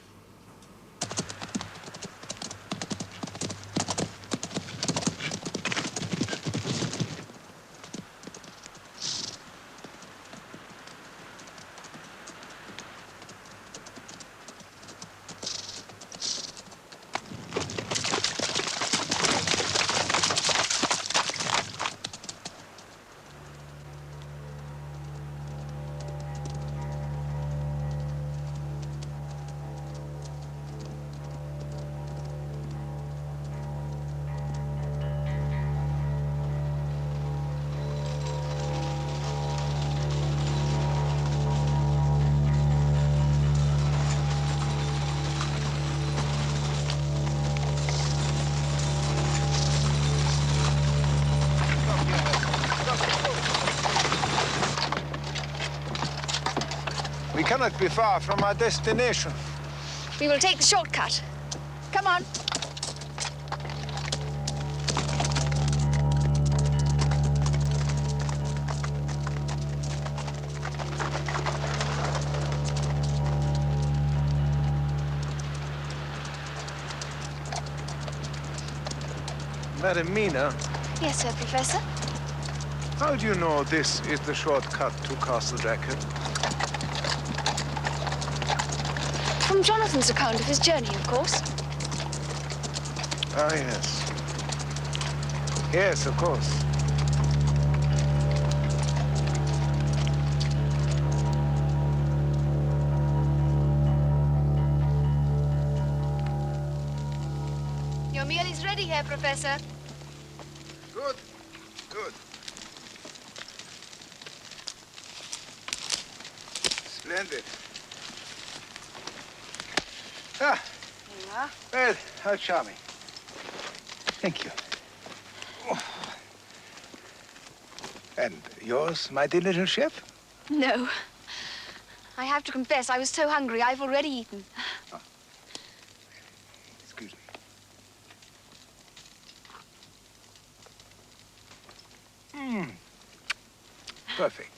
[SPEAKER 6] We cannot be far from our destination.
[SPEAKER 1] We will take the shortcut. Come on.
[SPEAKER 6] Madam Mina,
[SPEAKER 1] Yes, sir, Professor.
[SPEAKER 6] how do you know this is the shortcut to Castle Dracula?
[SPEAKER 1] From Jonathan's account of his journey, of course.
[SPEAKER 6] Ah, yes. Yes, of course.
[SPEAKER 1] ready, Herr Professor.
[SPEAKER 6] Good, good. Splendid. Ah,
[SPEAKER 1] Here you are.
[SPEAKER 6] well, how charming. Thank you. Oh. And yours, my dear little chef?
[SPEAKER 1] No. I have to confess, I was so hungry, I've already eaten.
[SPEAKER 6] Oh. Excuse me. Perfect.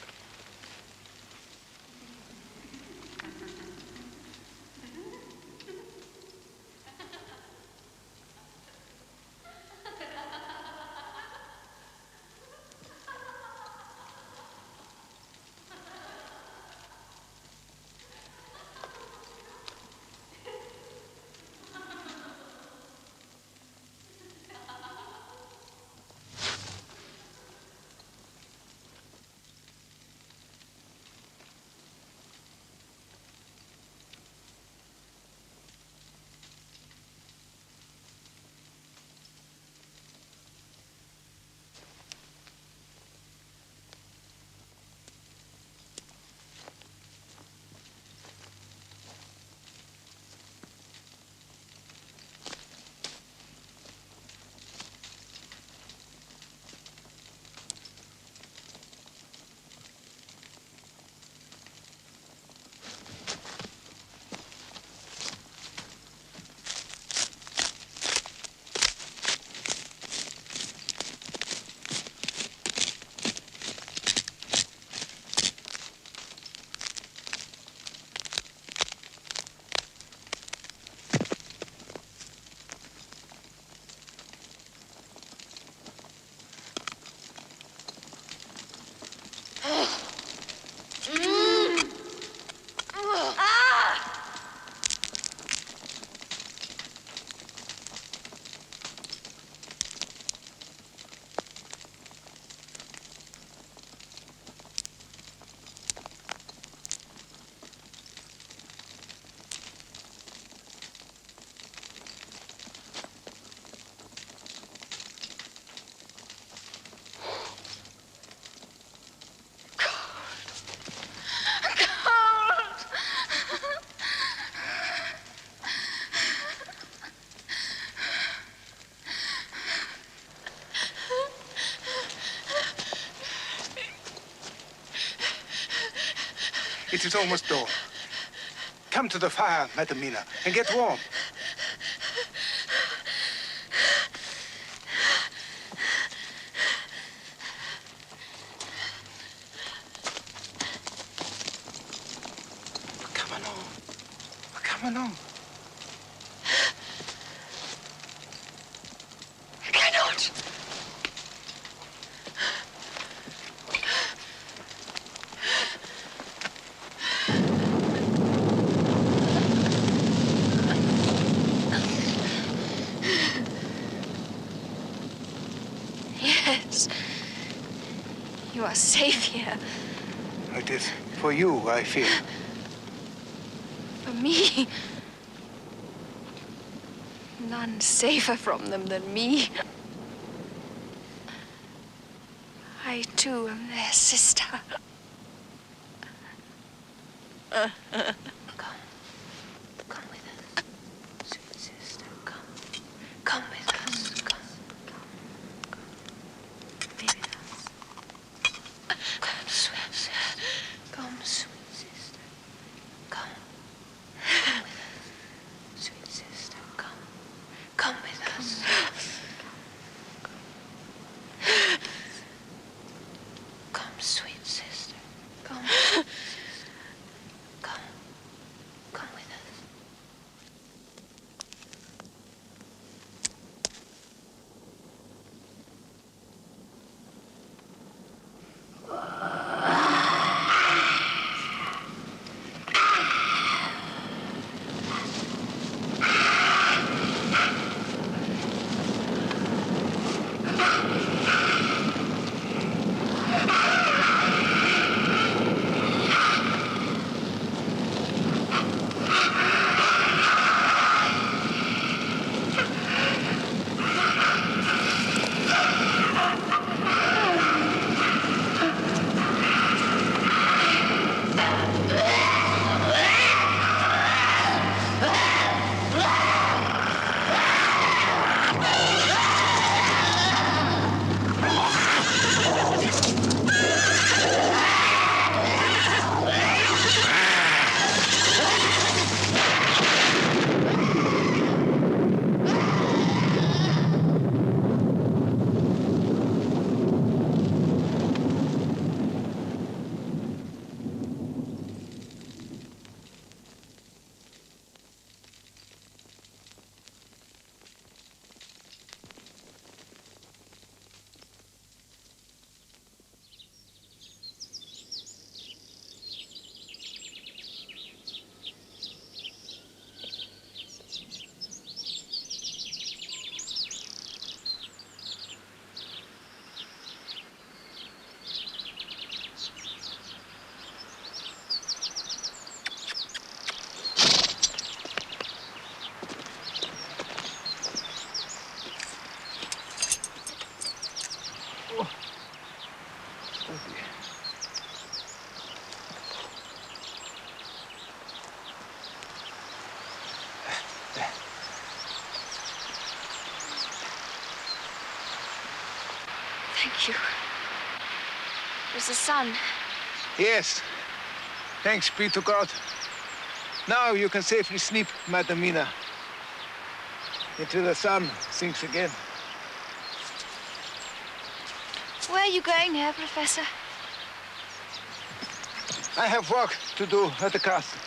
[SPEAKER 6] It is almost dawn. Come to the fire, Madam Mina, and get warm. Come along. Come along.
[SPEAKER 1] I cannot. Yes. You are safe here.
[SPEAKER 6] It is for you, I fear.
[SPEAKER 1] For me. None safer from them than me. I, too, am their sister. Come. Come with us, sweet sister. Come. Come with us. Come. Be with us. Come, sweet sister. Come, sweet sister. Come. Come with us, sweet sister. Come. Come with us. Come, sweet sister. Come. Come. Come with us. Thank you. It was the sun.
[SPEAKER 6] Yes. Thanks be to God. Now you can safely sleep, Madam Mina, until the sun sinks again.
[SPEAKER 1] Where are you going, Herr Professor?
[SPEAKER 6] I have work to do at the castle.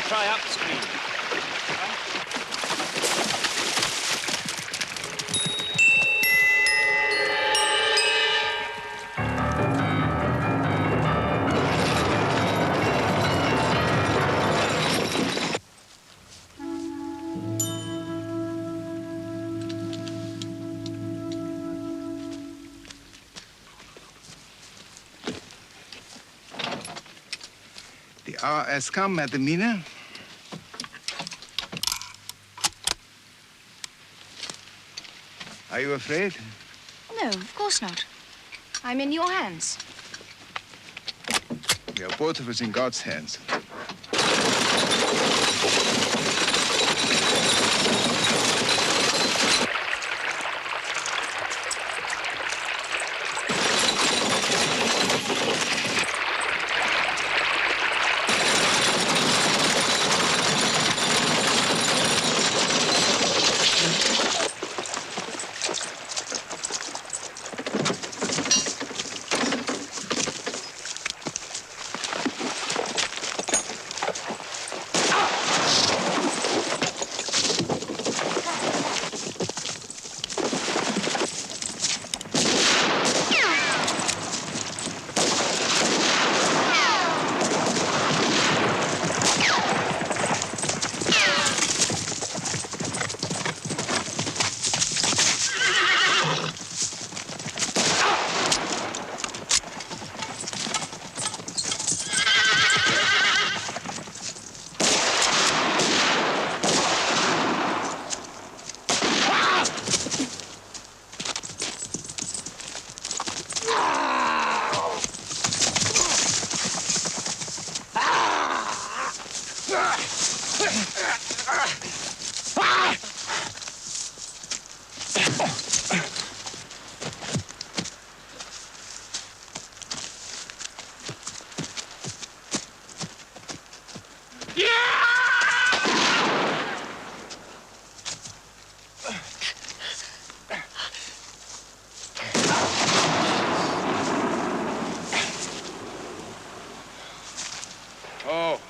[SPEAKER 12] try upstream.
[SPEAKER 6] The hour has come, Madam Mina. Are you afraid?
[SPEAKER 1] No, of course not. I'm in your hands.
[SPEAKER 6] We are both of us in God's hands.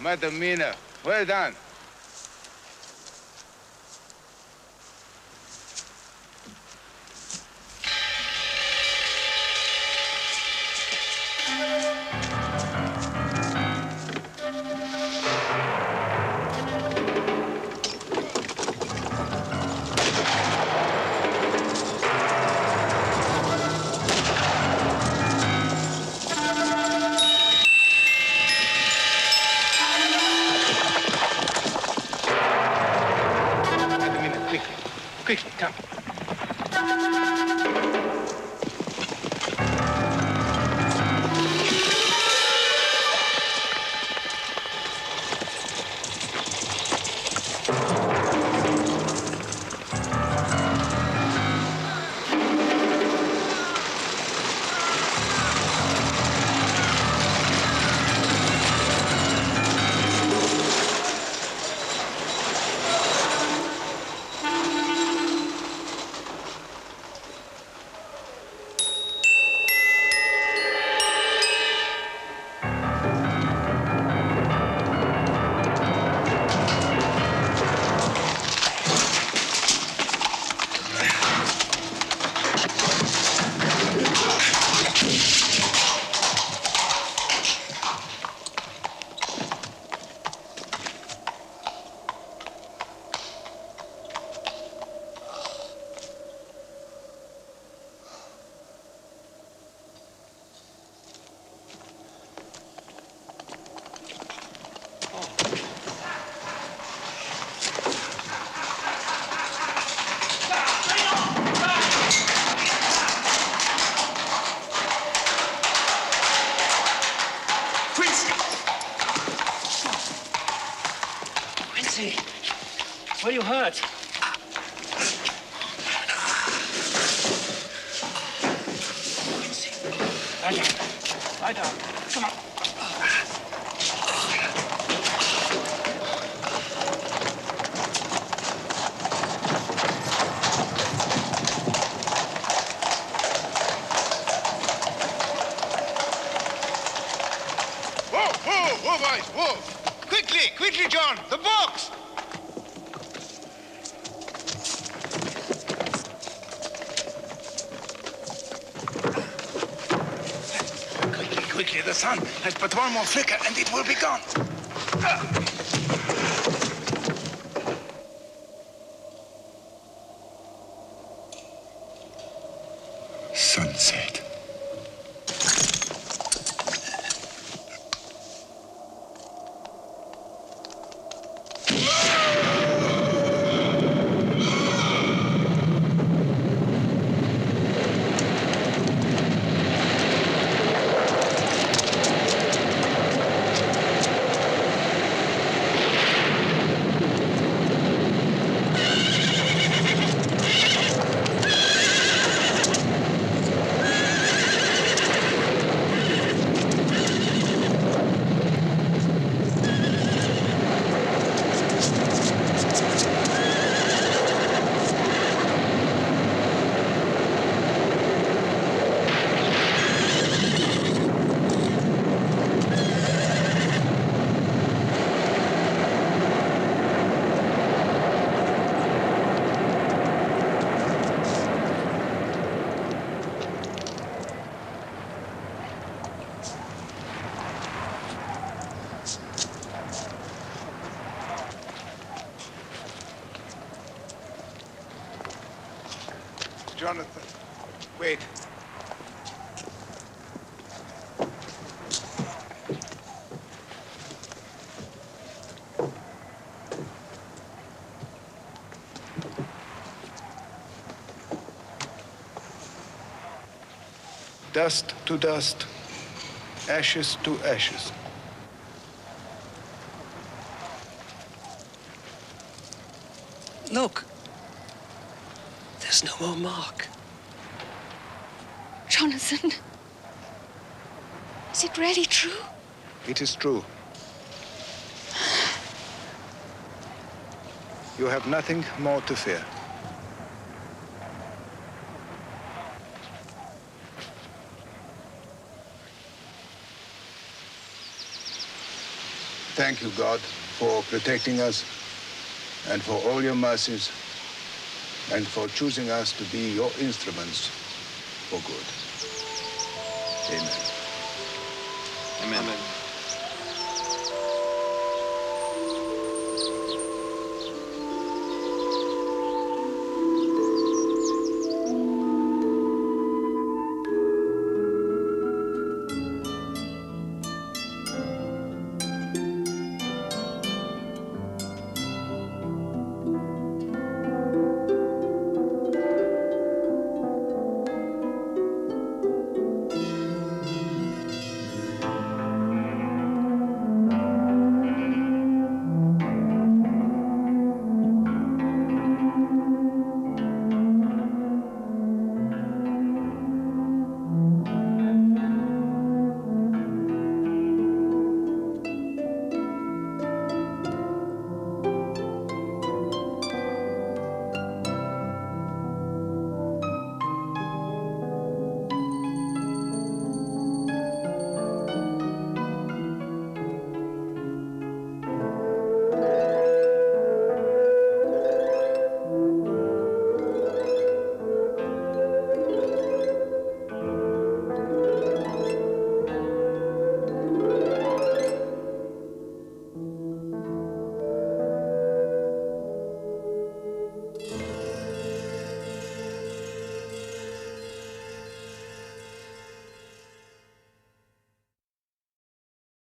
[SPEAKER 6] Madam Mina, well done. Quickly, come.
[SPEAKER 2] Where are you hurt? Lie down. Lie down. Come on.
[SPEAKER 6] Whoa, boys, whoa! Quickly, John, the box! Quickly, the sun has but one more flicker and it will be gone.
[SPEAKER 4] Sunset. Jonathan, wait. Dust to dust, ashes to ashes.
[SPEAKER 8] Look. There's no more mark.
[SPEAKER 10] Jonathan, is it really true?
[SPEAKER 6] It is true. You have nothing more to fear. thank you, God, for protecting us and for all your mercies and for choosing us to be your instruments for good. Amen.
[SPEAKER 12] Amen.